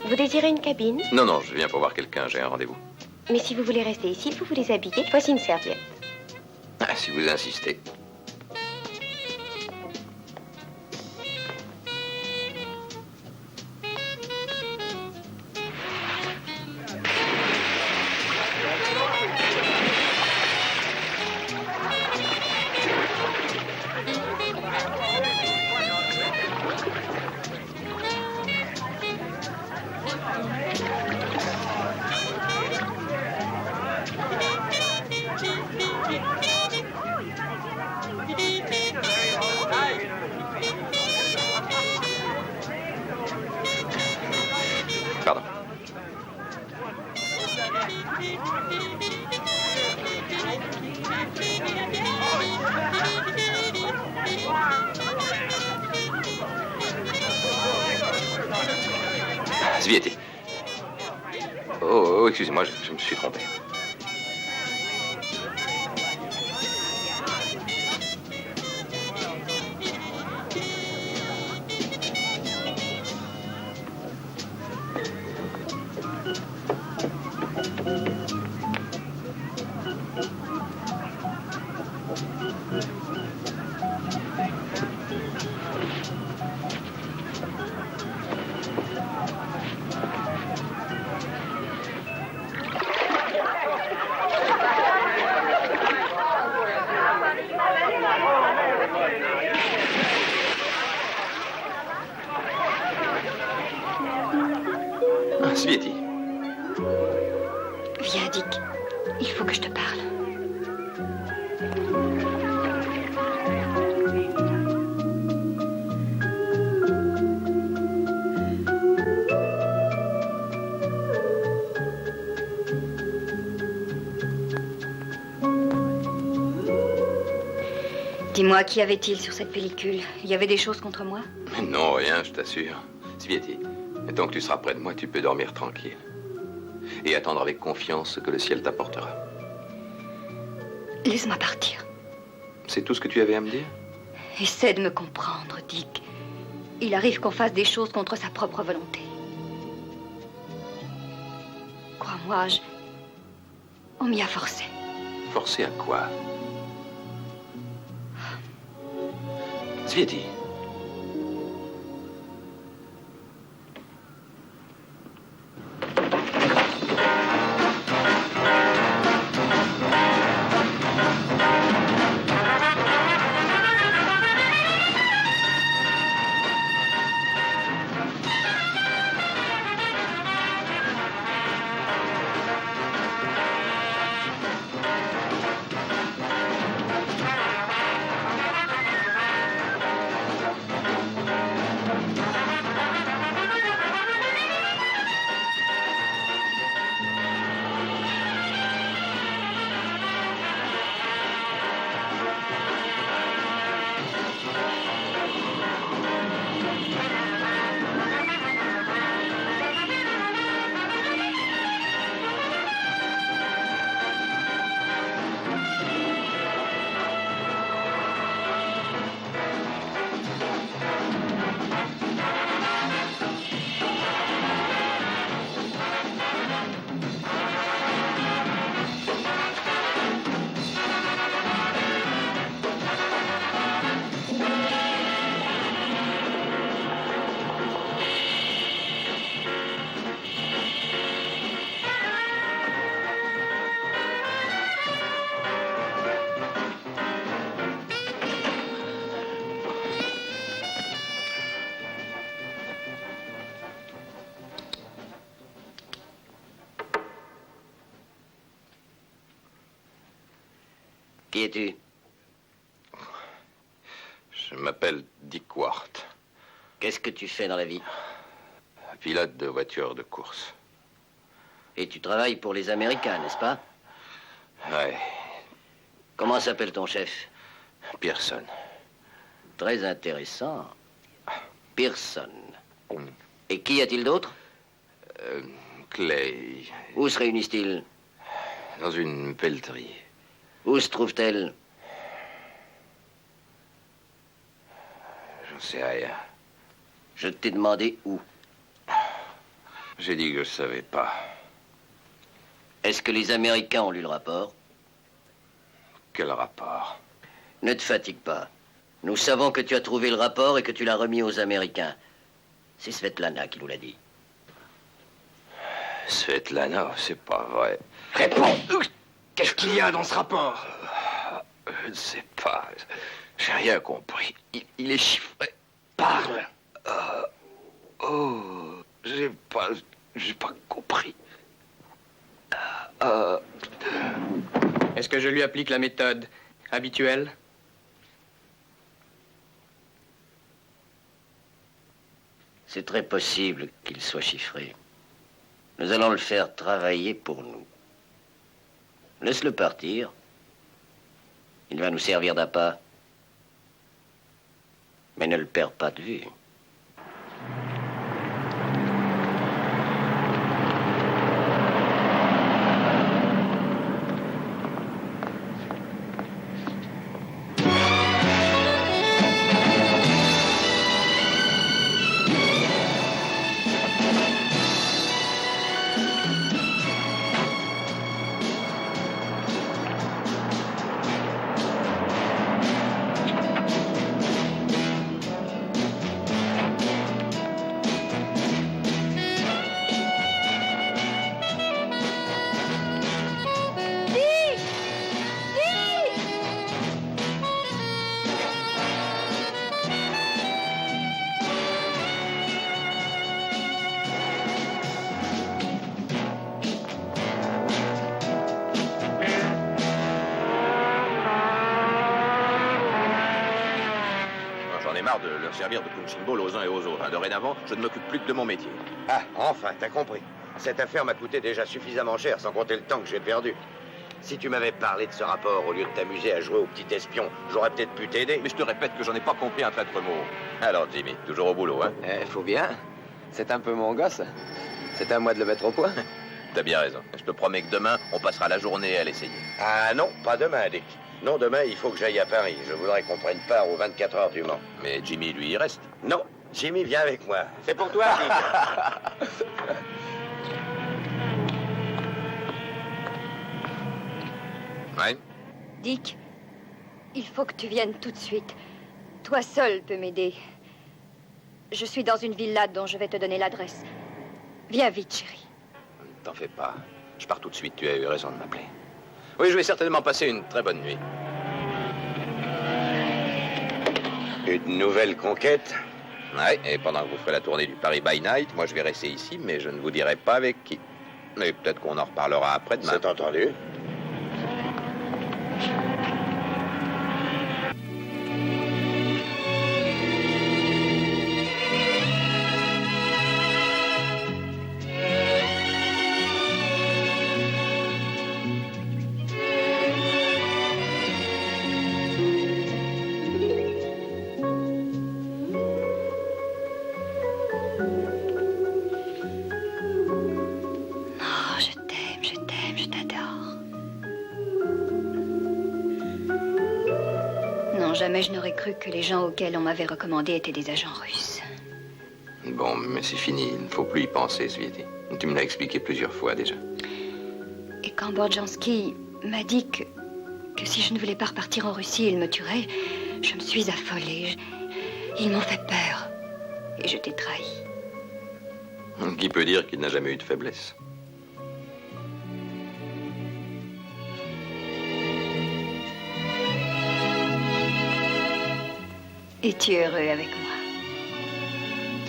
Vous désirez une cabine? Non, non, je viens pour voir quelqu'un, j'ai un rendez-vous. Mais si vous voulez rester ici, il faut vous déshabiller. Voici une serviette. Ah, si vous insistez. Pardon. Svieti. Oh, excusez-moi, je me suis trompé. Svieti. Viens, Dick. Il faut que je te parle. Dis-moi, qu'y avait-il sur cette pellicule? Il y avait des choses contre moi? Non, rien, je t'assure. Svieti, tant que tu seras près de moi, tu peux dormir tranquille. Et attendre avec confiance ce que le ciel t'apportera. Laisse-moi partir. C'est tout ce que tu avais à me dire? Essaie de me comprendre, Dick. Il arrive qu'on fasse des choses contre sa propre volonté. Crois-moi, on m'y a forcé. Forcé à quoi? Svieti. Qui es-tu? Je m'appelle Dick Ward. Qu'est-ce que tu fais dans la vie? Pilote de voiture de course. Et tu travailles pour les Américains, n'est-ce pas? Ouais. Comment s'appelle ton chef? Pearson. Très intéressant. Pearson. Et qui a-t-il d'autre? Clay. Où se réunissent-ils? Dans une pelleterie. Où se trouve-t-elle? J'en sais rien. Je t'ai demandé où. J'ai dit que je ne savais pas. Est-ce que les Américains ont lu le rapport? Quel rapport? Ne te fatigue pas. Nous savons que tu as trouvé le rapport et que tu l'as remis aux Américains. C'est Svetlana qui nous l'a dit. Svetlana, c'est pas vrai. Réponds! Qu'est-ce qu'il y a dans ce rapport? Je ne sais pas. J'ai rien compris. Il est chiffré. Parle! J'ai pas compris. Est-ce que je lui applique la méthode habituelle? C'est très possible qu'il soit chiffré. Nous allons le faire travailler pour nous. Laisse-le partir. Il va nous servir d'appât. Mais ne le perds pas de vue. J'en ai marre de leur servir de punching ball aux uns et aux autres. Dorénavant, je ne m'occupe plus que de mon métier. Ah, enfin, t'as compris. Cette affaire m'a coûté déjà suffisamment cher, sans compter le temps que j'ai perdu. Si tu m'avais parlé de ce rapport au lieu de t'amuser à jouer au petit espion, j'aurais peut-être pu t'aider. Mais je te répète que j'en ai pas compris un traître mot. Alors, Jimmy, toujours au boulot, hein? Faut bien. C'est un peu mon gosse. C'est à moi de le mettre au point. T'as bien raison. Je te promets que demain, on passera la journée à l'essayer. Ah non, pas demain, Dick. Non, demain, il faut que j'aille à Paris. Je voudrais qu'on prenne part aux 24 heures du Mans. Mais Jimmy, lui, il reste. Non, Jimmy, viens avec moi. C'est pour toi, Dick. Ouais? Dick, il faut que tu viennes tout de suite. Toi seul peux m'aider. Je suis dans une villa dont je vais te donner l'adresse. Viens vite, chérie. T'en fais pas. Je pars tout de suite. Tu as eu raison de m'appeler. Oui, je vais certainement passer une très bonne nuit. Une nouvelle conquête? Ouais, et pendant que vous ferez la tournée du Paris by Night, moi je vais rester ici, mais je ne vous dirai pas avec qui. Mais peut-être qu'on en reparlera après-demain. C'est entendu. Oh, je t'aime, je t'adore. Non, jamais je n'aurais cru que les gens auxquels on m'avait recommandé étaient des agents russes. Bon, mais c'est fini. Il ne faut plus y penser, Svieti. Tu me l'as expliqué plusieurs fois déjà. Et quand Borjanski m'a dit que si je ne voulais pas repartir en Russie, il me tuerait, je me suis affolée. Ils m'ont fait peur. Et je t'ai trahi. Qui peut dire qu'il n'a jamais eu de faiblesse? Es-tu heureux avec moi?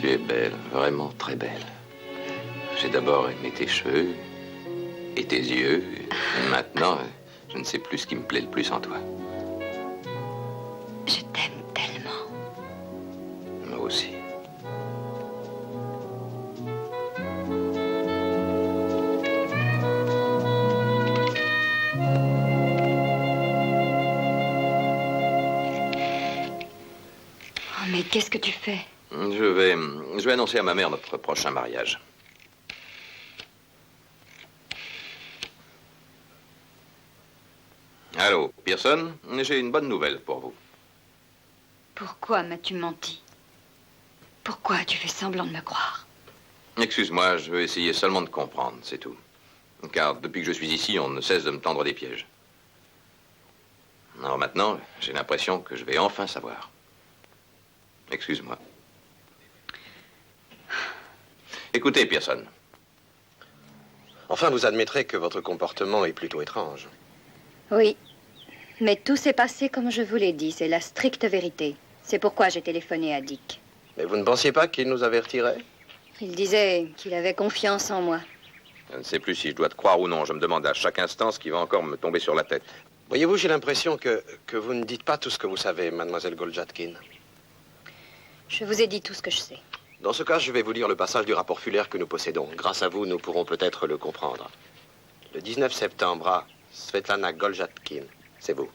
Tu es belle, vraiment très belle. J'ai d'abord aimé tes cheveux et tes yeux. Et maintenant, je ne sais plus ce qui me plaît le plus en toi. Mais qu'est-ce que tu fais? Je vais annoncer à ma mère notre prochain mariage. Allô, Pearson, j'ai une bonne nouvelle pour vous. Pourquoi m'as-tu menti? Pourquoi as-tu fait semblant de me croire? Excuse-moi, je vais essayer seulement de comprendre, c'est tout. Car depuis que je suis ici, on ne cesse de me tendre des pièges. Alors maintenant, j'ai l'impression que je vais enfin savoir. Excuse-moi. Écoutez, Pearson. Enfin, vous admettrez que votre comportement est plutôt étrange. Oui, mais tout s'est passé comme je vous l'ai dit, c'est la stricte vérité. C'est pourquoi j'ai téléphoné à Dick. Mais vous ne pensiez pas qu'il nous avertirait? Il disait qu'il avait confiance en moi. Je ne sais plus si je dois te croire ou non. Je me demande à chaque instant ce qui va encore me tomber sur la tête. Voyez-vous, j'ai l'impression que vous ne dites pas tout ce que vous savez, mademoiselle Goljatkin. Je vous ai dit tout ce que je sais. Dans ce cas, je vais vous lire le passage du rapport Fuller que nous possédons. Grâce à vous, nous pourrons peut-être le comprendre. Le 19 septembre, à Svetlana Goljatkin, c'est vous,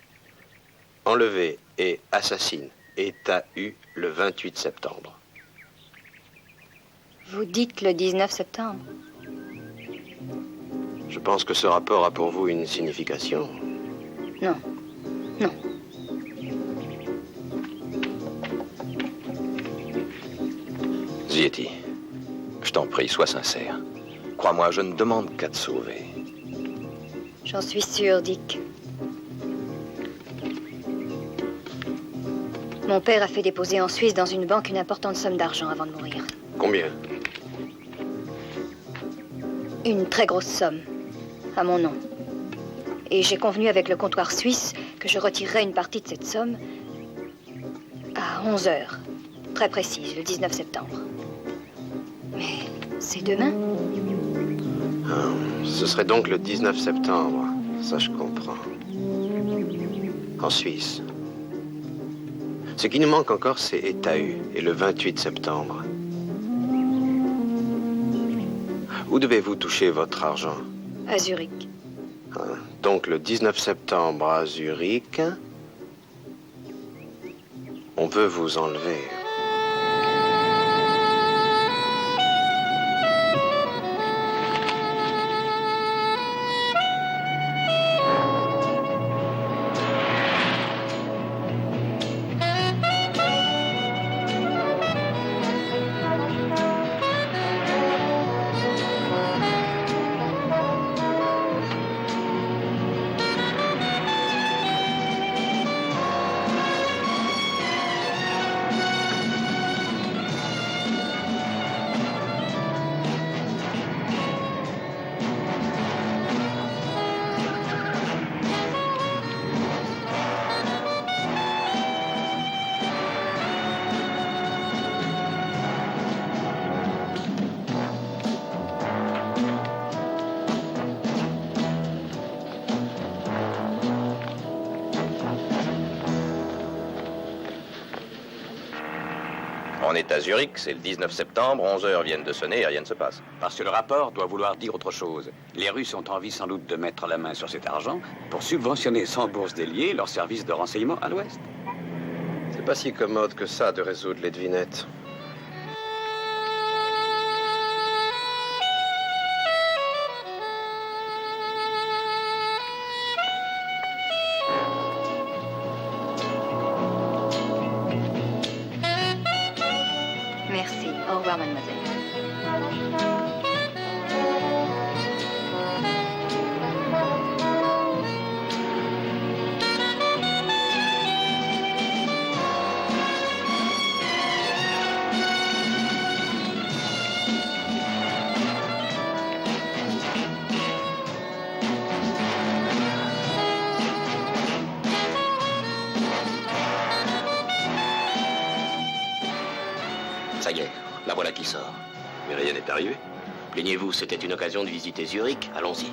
enlevée et assassine, est à U le 28 septembre. Vous dites le 19 septembre? Je pense que ce rapport a pour vous une signification. Non. Non. Zietti, je t'en prie, sois sincère. Crois-moi, je ne demande qu'à te sauver. J'en suis sûre, Dick. Mon père a fait déposer en Suisse dans une banque une importante somme d'argent avant de mourir. Combien? Une très grosse somme, à mon nom. Et j'ai convenu avec le comptoir suisse que je retirerais une partie de cette somme à 11 heures, très précise, le 19 septembre. Mais c'est demain? Ah, ce serait donc le 19 septembre. Ça, je comprends. En Suisse. Ce qui nous manque encore, c'est État-U et le 28 septembre. Où devez-vous toucher votre argent? À Zurich. Ah, donc le 19 septembre à Zurich, on veut vous enlever. On est à Zurich, c'est le 19 septembre, 11 heures viennent de sonner et rien ne se passe. Parce que le rapport doit vouloir dire autre chose. Les Russes ont envie sans doute de mettre la main sur cet argent pour subventionner sans bourse déliée leur service de renseignement à l'Ouest. C'est pas si commode que ça de résoudre les devinettes. Merci. Au revoir, mademoiselle. Ça y est, la voilà qui sort. Mais rien n'est arrivé. Plaignez-vous, c'était une occasion de visiter Zurich. Allons-y.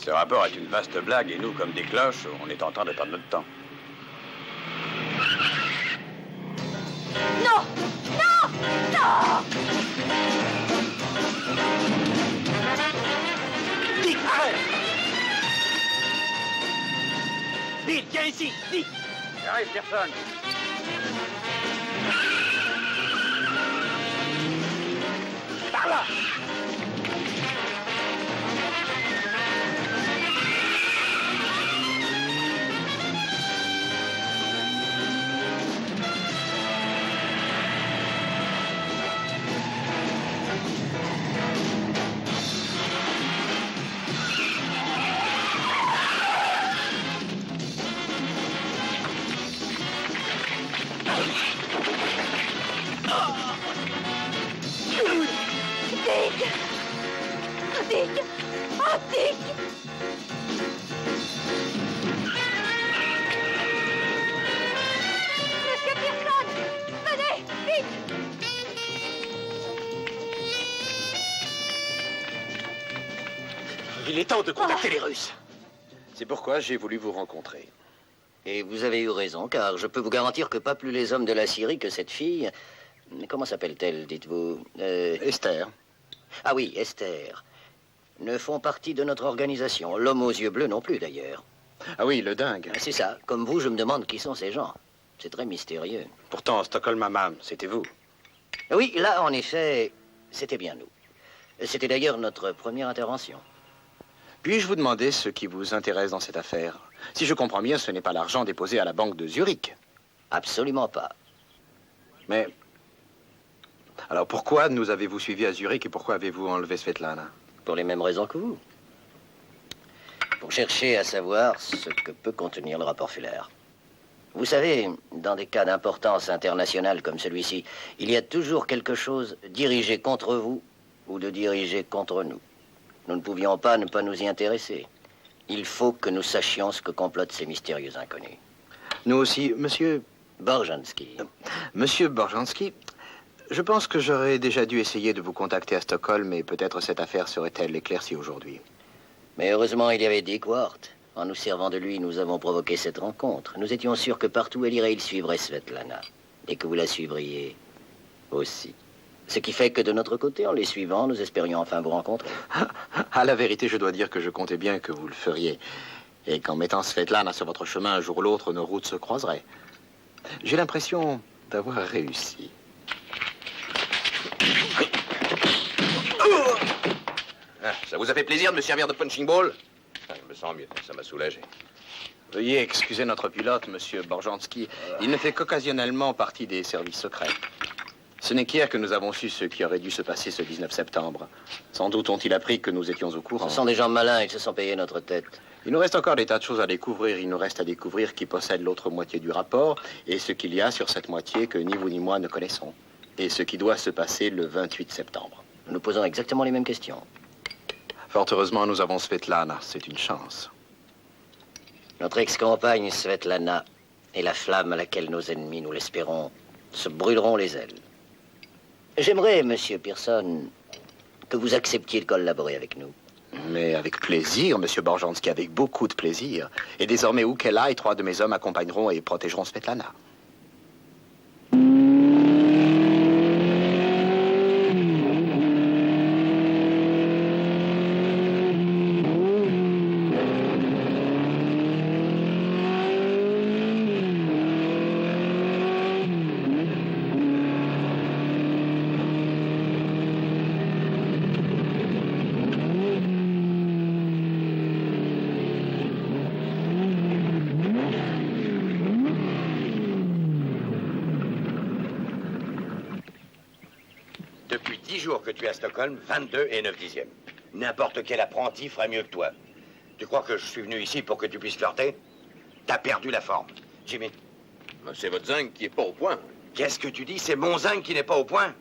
Ce rapport est une vaste blague et nous, comme des cloches, on est en train de perdre notre temps. Non! Non! Non! Dick, arrête! Dick, viens ici! Dick! J'arrive, personne. Par là! Dick! Oh, Dick! Monsieur Pearson! Venez! Vite! Il est temps de contacter les Russes. C'est pourquoi j'ai voulu vous rencontrer. Et vous avez eu raison, car je peux vous garantir que pas plus les hommes de la Syrie que cette fille... Comment s'appelle-t-elle, dites-vous Esther. Ah oui, Esther. Ne font partie de notre organisation. L'homme aux yeux bleus non plus, d'ailleurs. Ah oui, le dingue. C'est ça. Comme vous, je me demande qui sont ces gens. C'est très mystérieux. Pourtant, Stockholm Hammam, c'était vous. Oui, là, en effet, c'était bien nous. C'était d'ailleurs notre première intervention. Puis-je vous demander ce qui vous intéresse dans cette affaire? Si je comprends bien, ce n'est pas l'argent déposé à la banque de Zurich. Absolument pas. Mais... alors pourquoi nous avez-vous suivi à Zurich et pourquoi avez-vous enlevé Svetlana? Pour les mêmes raisons que vous. Pour chercher à savoir ce que peut contenir le rapport Fuller. Vous savez, dans des cas d'importance internationale comme celui-ci, il y a toujours quelque chose dirigé contre vous ou de dirigé contre nous. Nous ne pouvions pas ne pas nous y intéresser. Il faut que nous sachions ce que complotent ces mystérieux inconnus. Nous aussi, monsieur... Borjanski. Monsieur Borjanski, je pense que j'aurais déjà dû essayer de vous contacter à Stockholm et peut-être cette affaire serait-elle éclaircie aujourd'hui. Mais heureusement, il y avait Dick Ward. En nous servant de lui, nous avons provoqué cette rencontre. Nous étions sûrs que partout où elle irait, il suivrait Svetlana. Et que vous la suivriez aussi. Ce qui fait que de notre côté, en les suivant, nous espérions enfin vous rencontrer. À la vérité, je dois dire que je comptais bien que vous le feriez. Et qu'en mettant Svetlana sur votre chemin, un jour ou l'autre, nos routes se croiseraient. J'ai l'impression d'avoir réussi. Ah, ça vous a fait plaisir de me servir de punching ball? Ah, je me sens mieux, ça m'a soulagé. Veuillez excuser notre pilote, monsieur Borjanski. Il ne fait qu'occasionnellement partie des services secrets. Ce n'est qu'hier que nous avons su ce qui aurait dû se passer ce 19 septembre. Sans doute ont-ils appris que nous étions au courant. Ce sont des gens malins, ils se sont payés notre tête. Il nous reste encore des tas de choses à découvrir. Il nous reste à découvrir qui possède l'autre moitié du rapport et ce qu'il y a sur cette moitié que ni vous ni moi ne connaissons. Et ce qui doit se passer le 28 septembre. Nous nous posons exactement les mêmes questions. Fort heureusement, nous avons Svetlana. C'est une chance. Notre ex-compagne Svetlana est la flamme à laquelle nos ennemis, nous l'espérons, se brûleront les ailes. J'aimerais, monsieur Pearson, que vous acceptiez de collaborer avec nous. Mais avec plaisir, monsieur Borjanski, avec beaucoup de plaisir. Et désormais, où qu'elle aille, 3 de mes hommes accompagneront et protégeront Svetlana. Depuis 10 jours que tu es à Stockholm, 22 et 9 dixièmes. N'importe quel apprenti ferait mieux que toi. Tu crois que je suis venu ici pour que tu puisses flirter? T'as perdu la forme. Jimmy. C'est votre zinc qui est pas au point. Qu'est-ce que tu dis? C'est mon zinc qui n'est pas au point?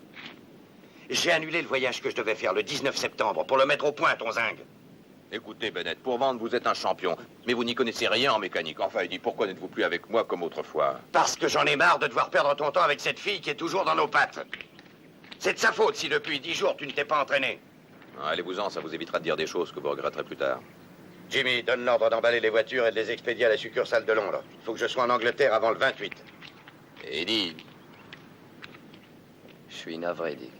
J'ai annulé le voyage que je devais faire le 19 septembre pour le mettre au point, ton zinc. Écoutez, Bennett, pour vendre, vous êtes un champion. Mais vous n'y connaissez rien en mécanique. Enfin, il dit, pourquoi n'êtes-vous plus avec moi comme autrefois? Parce que j'en ai marre de devoir perdre ton temps avec cette fille qui est toujours dans nos pattes. C'est de sa faute si depuis 10 jours tu ne t'es pas entraîné. Allez-vous-en, ça vous évitera de dire des choses que vous regretterez plus tard. Jimmy, donne l'ordre d'emballer les voitures et de les expédier à la succursale de Londres. Il faut que je sois en Angleterre avant le 28. Eddie, Je suis navré, Dick.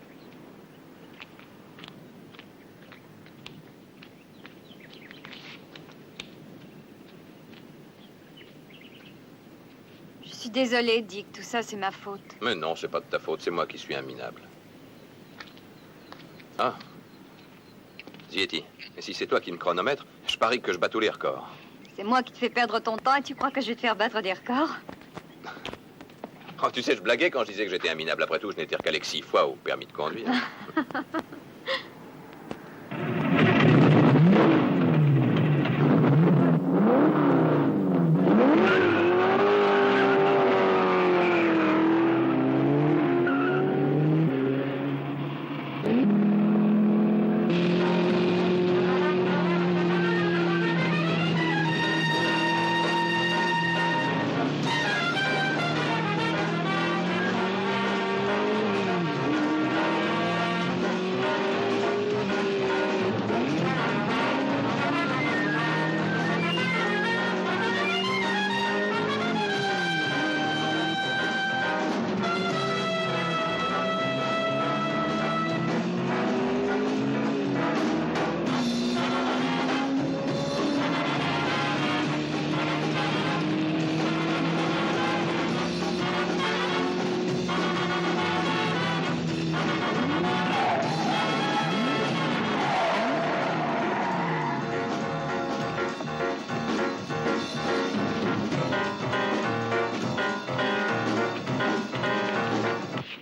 Je suis désolée, Dick. Tout ça, c'est ma faute. mais non, c'est pas de ta faute, c'est moi qui suis un minable. Ah. Zietti, et si c'est toi qui me chronomètre, je parie que je bats tous les records. C'est moi qui te fais perdre ton temps et tu crois que je vais te faire battre des records? Oh, tu sais, je blaguais quand je disais que j'étais un minable. Après tout, je n'étais qu'à 6 fois au permis de conduire.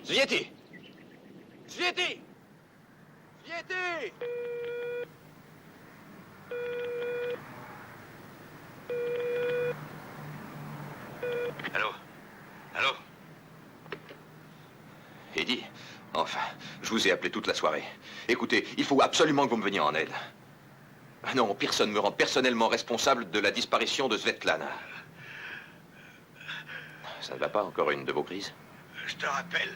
Zietti! Zietti! Zietti! Allô? Allô? Eddie, enfin, je vous ai appelé toute la soirée. Écoutez, il faut absolument que vous me veniez en aide. Ah non, Pearson me rend personnellement responsable de la disparition de Svetlana. Ça ne va pas, encore une de vos crises? Je te rappelle.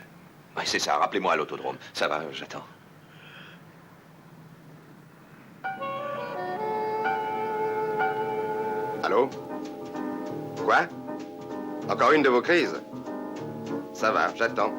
Oui, c'est ça, rappelez-moi à l'autodrome. Ça va, j'attends. Allô? Quoi? Encore une de vos crises? Ça va, j'attends.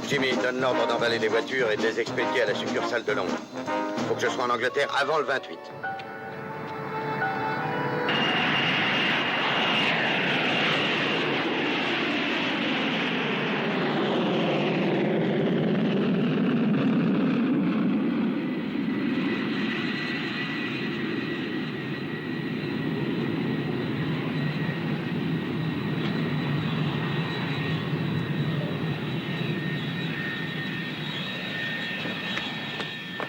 Jimmy, donne l'ordre d'emballer les voitures et de les expédier à la succursale de Londres. Il faut que je sois en Angleterre avant le 28.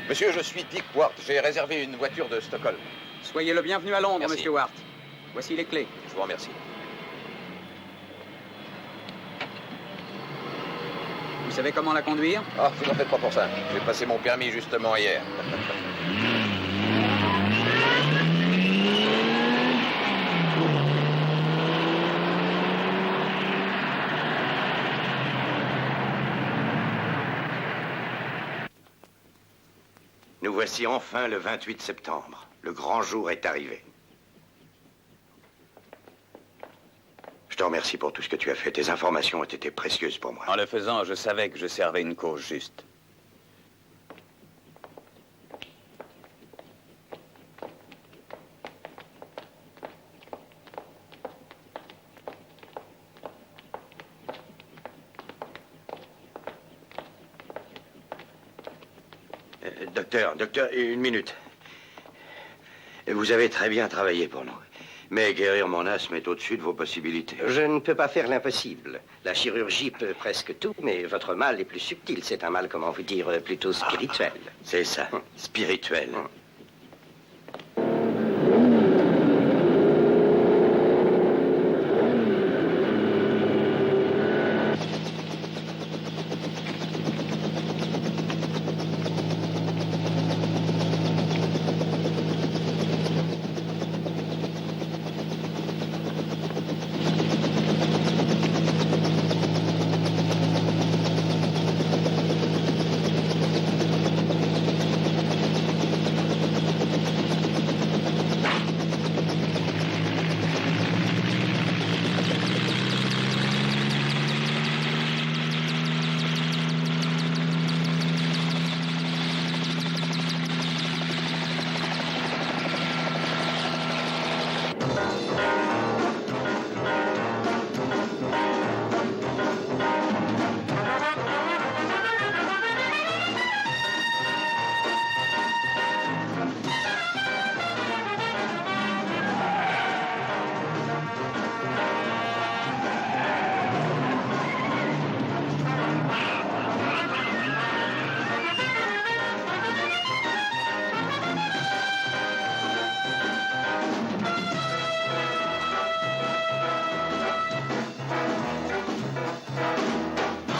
Monsieur, je suis Dick Ward. J'ai réservé une voiture de Stockholm. Soyez le bienvenu à Londres, Merci. monsieur Ward. Voici les clés. Je vous remercie. Vous savez comment la conduire? Ah, vous n'en faites pas pour ça. J'ai passé mon permis justement hier. Nous voici enfin le 28 septembre. Le grand jour est arrivé. Je te remercie pour tout ce que tu as fait. Tes informations ont été précieuses pour moi. En le faisant, je savais que je servais une cause juste. Docteur, une minute. Vous avez très bien travaillé pour nous. Mais guérir mon asthme est au-dessus de vos possibilités. Je ne peux pas faire l'impossible. La chirurgie peut presque tout, mais votre mal est plus subtil. C'est un mal, comment vous dire, plutôt spirituel. C'est ça, spirituel.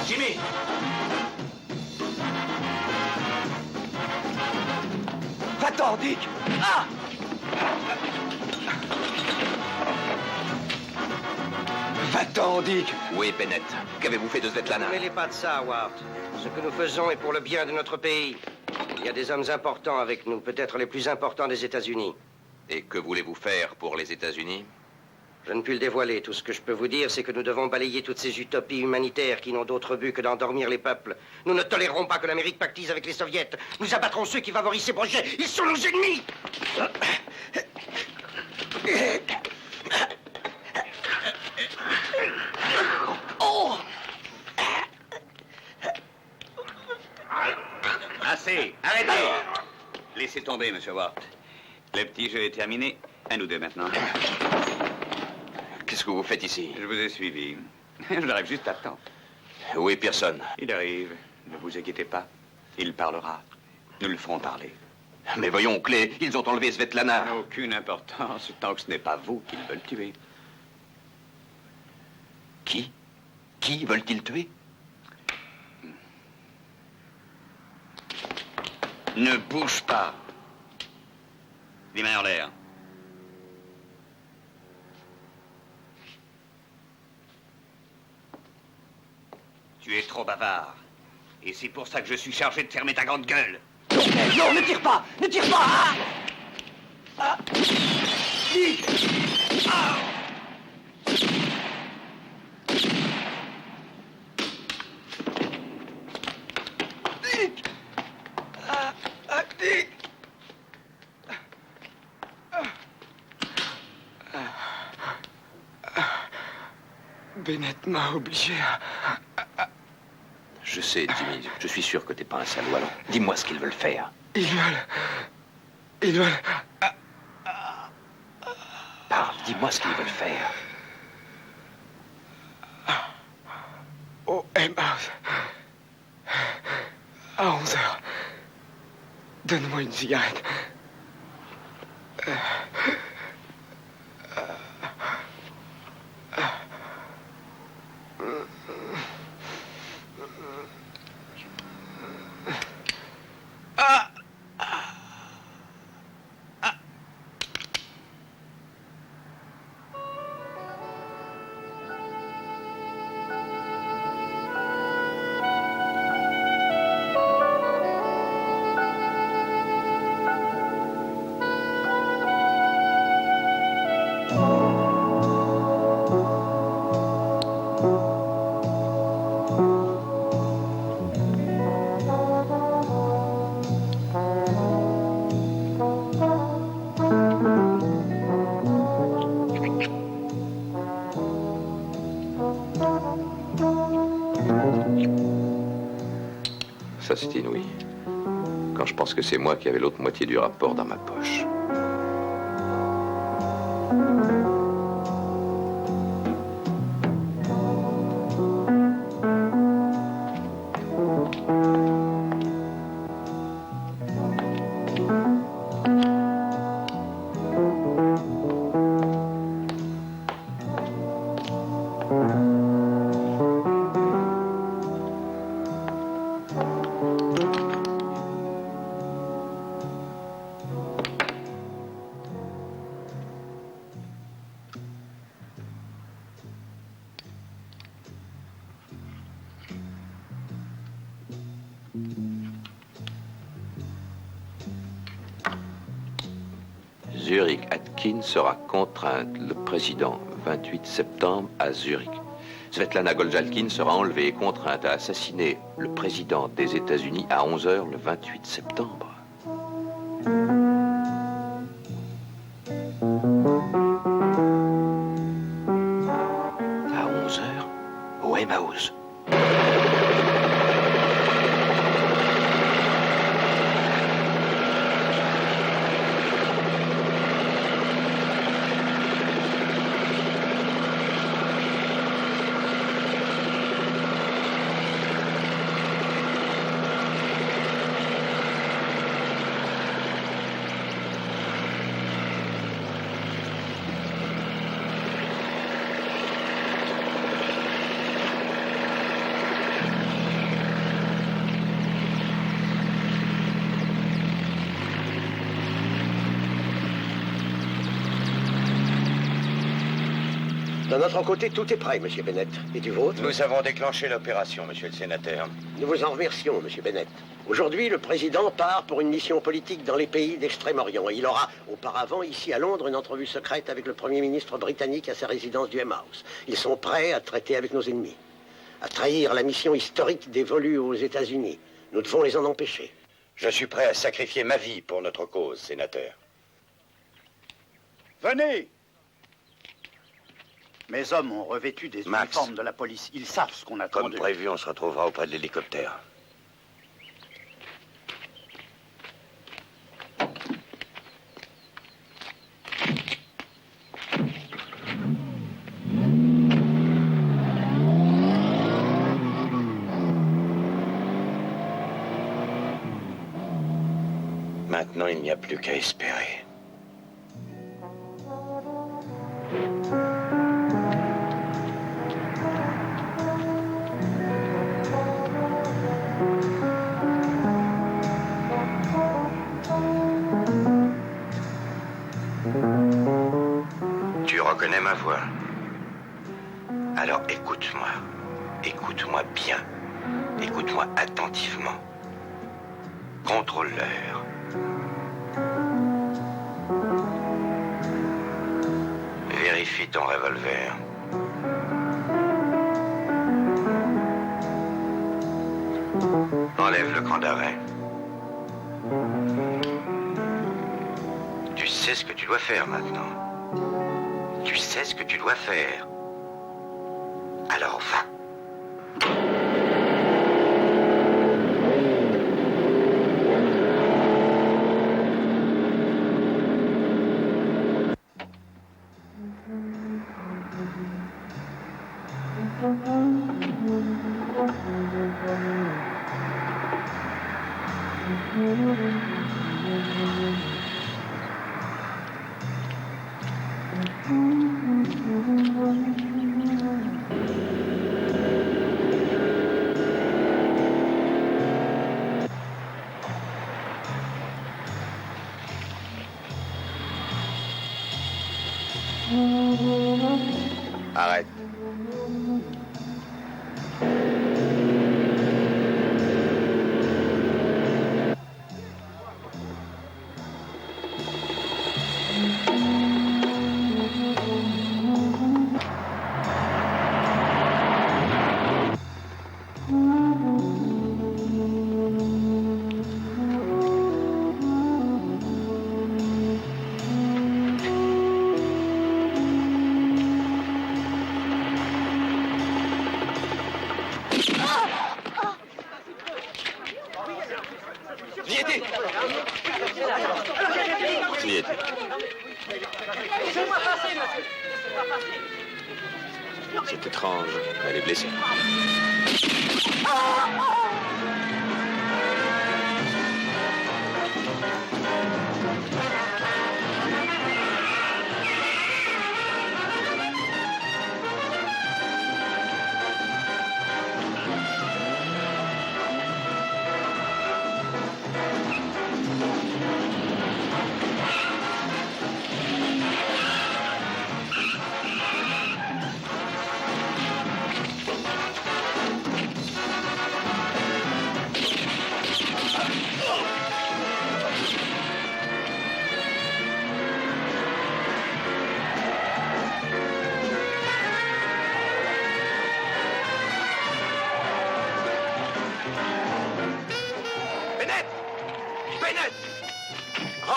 Jimmy! Va-t'en, Dick! Ah! Va-t'en, Dick! Où est Bennett? Qu'avez-vous fait de Svetlana? Ne mêlez pas de ça, Howard. Ce que nous faisons est pour le bien de notre pays. Il y a des hommes importants avec nous, peut-être les plus importants des États-Unis. Et que voulez-vous faire pour les États-Unis? Je ne puis le dévoiler. Tout ce que je peux vous dire, c'est que nous devons balayer toutes ces utopies humanitaires qui n'ont d'autre but que d'endormir les peuples. Nous ne tolérerons pas que l'Amérique pactise avec les Soviets. Nous abattrons ceux qui favorisent ces projets. Ils sont nos ennemis! Oh! Assez! Arrêtez! Laissez tomber, monsieur Watt. Le petit jeu est terminé. À nous deux maintenant. Qu'est-ce que vous faites ici? Je vous ai suivi. J'arrive juste à temps. Où est Pearson? Il arrive. Ne vous inquiétez pas. Il parlera. Nous le ferons parler. Mais voyons, Clé, ils ont enlevé Svetlana. Aucune importance, tant que ce n'est pas vous qu'ils veulent tuer. Qui? Qui veulent-ils tuer? Ne bouge pas. Les mains en l'air. Tu es trop bavard. Et c'est pour ça que je suis chargé de fermer ta grande gueule. Non, ne tire pas! Ne tire pas! Ah! Ah! Dick! Ah! Dick! Ah! Ah! Dick! Bennett m'a obligé à... Je sais, Jimmy. Je suis sûr que t'es pas un salaud. Alors, dis-moi ce qu'ils veulent faire. Ils veulent... Parle, dis-moi ce qu'ils veulent faire. Au M-House. À 11h. Donne-moi une cigarette. Ça, c'est inouï. Quand je pense que c'est moi qui avais l'autre moitié du rapport dans ma poche. Zurich Atkin sera contrainte, le président, 28 septembre, à Zurich. Svetlana Goljalkin sera enlevée et contrainte à assassiner le président des États-Unis à 11 h le 28 septembre. À 11 h au Emmaüs. De notre côté, tout est prêt, Monsieur Bennett. Et du vôtre? Nous avons déclenché l'opération, Monsieur le Sénateur. Nous vous en remercions, Monsieur Bennett. Aujourd'hui, le président part pour une mission politique dans les pays d'Extrême-Orient. Il aura auparavant, ici à Londres, une entrevue secrète avec le Premier ministre britannique à sa résidence du Emmaüs. Ils sont prêts à traiter avec nos ennemis, à trahir la mission historique dévolue aux États-Unis. Nous devons les en empêcher. Je suis prêt à sacrifier ma vie pour notre cause, Sénateur. Venez! Mes hommes ont revêtu des uniformes de la police. Ils savent ce qu'on attend Comme prévu, on se retrouvera auprès de l'hélicoptère. Maintenant, il n'y a plus qu'à espérer. Tu reconnais ma voix? Alors écoute-moi. Écoute-moi bien. Écoute-moi attentivement. Contrôle l'heure. Vérifie ton revolver. Enlève le cran d'arrêt. Tu sais ce que tu dois faire maintenant. Tu sais ce que tu dois faire. Alors va. Arrête. C'est étrange. Elle est blessée.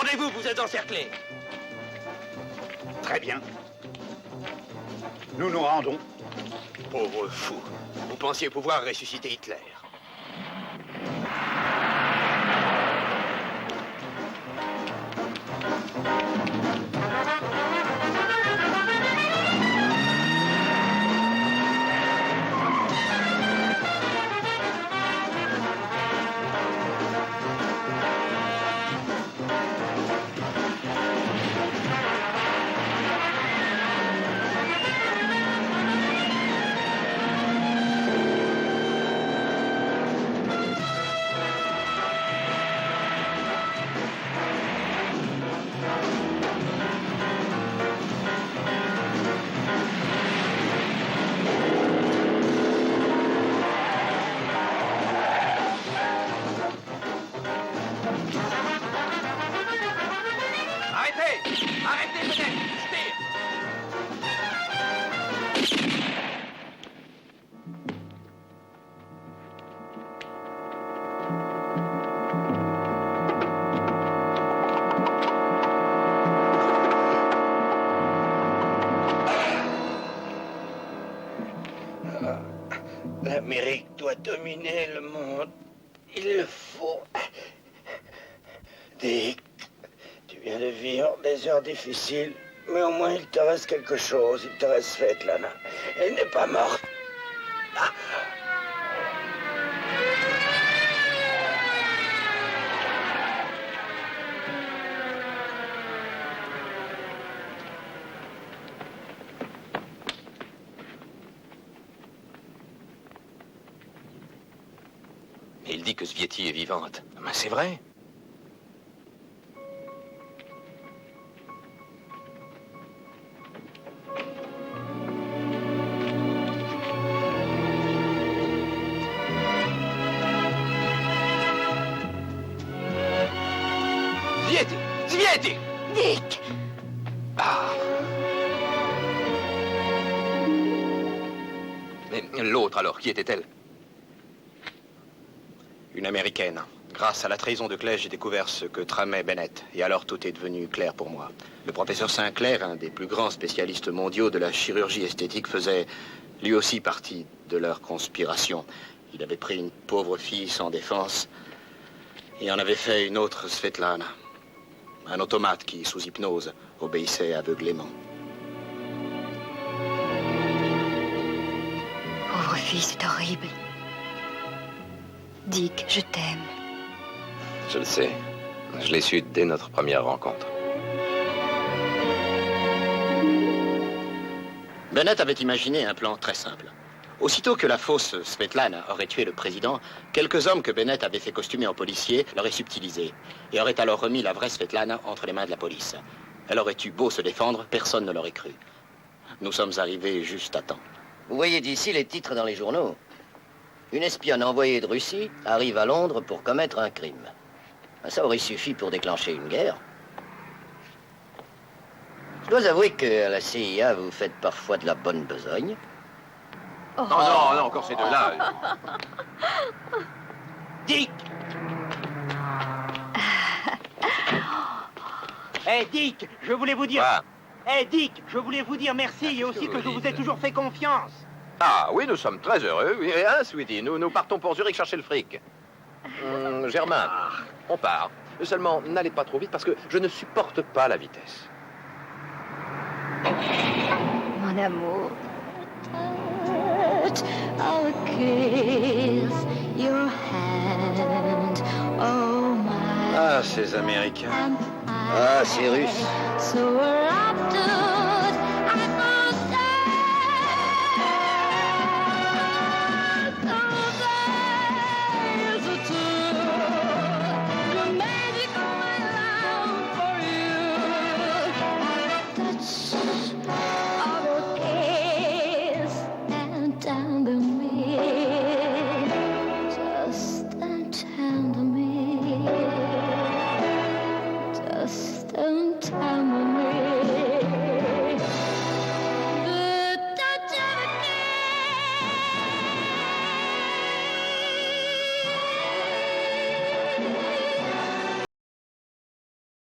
Rendez-vous, vous êtes encerclés. Très bien. Nous nous rendons. Pauvre fou. Vous pensiez pouvoir ressusciter Hitler. Arrêtez, peut-être. Je tire. L'Amérique doit dominer le monde. Il le faut. Dick, tu viens de vivre des heures difficiles, mais au moins il te reste quelque chose. Il te reste Svetlana. Elle n'est pas morte. Ah. Il dit que Svieti est vivante. Mais c'est vrai. Svieti! Svieti! Dick! Ah. Et l'autre alors, qui était-elle? Une Américaine. Grâce à la trahison de Clay, j'ai découvert ce que tramait Bennett. Et alors tout est devenu clair pour moi. Le professeur Sinclair, un des plus grands spécialistes mondiaux de la chirurgie esthétique, faisait lui aussi partie de leur conspiration. Il avait pris une pauvre fille sans défense et en avait fait une autre Svetlana. Un automate qui, sous hypnose, obéissait aveuglément. Pauvre fille, c'est horrible. Dick, je t'aime. Je le sais. Je l'ai su dès notre première rencontre. Bennett avait imaginé un plan très simple. Aussitôt que la fausse Svetlana aurait tué le président, quelques hommes que Bennett avait fait costumer en policier l'auraient subtilisé et auraient alors remis la vraie Svetlana entre les mains de la police. Elle aurait eu beau se défendre, personne ne l'aurait cru. Nous sommes arrivés juste à temps. Vous voyez d'ici les titres dans les journaux. Une espionne envoyée de Russie arrive à Londres pour commettre un crime. Ça aurait suffi pour déclencher une guerre. Je dois avouer qu'à la CIA, vous faites parfois de la bonne besogne. Oh. Non, encore ces deux-là. Dick! Eh, Dick, je voulais vous dire... Eh, Dick, je voulais vous dire merci et aussi que je vous ai toujours fait confiance. Ah oui, nous sommes très heureux. Oui, hein, Sweetie, nous partons pour Zurich chercher le fric. Germain, on part. Seulement, n'allez pas trop vite parce que je ne supporte pas la vitesse. Mon amour. I'll kiss your hand. Oh my. Ah, ces Américains. Ah, ces Russes. So we're up to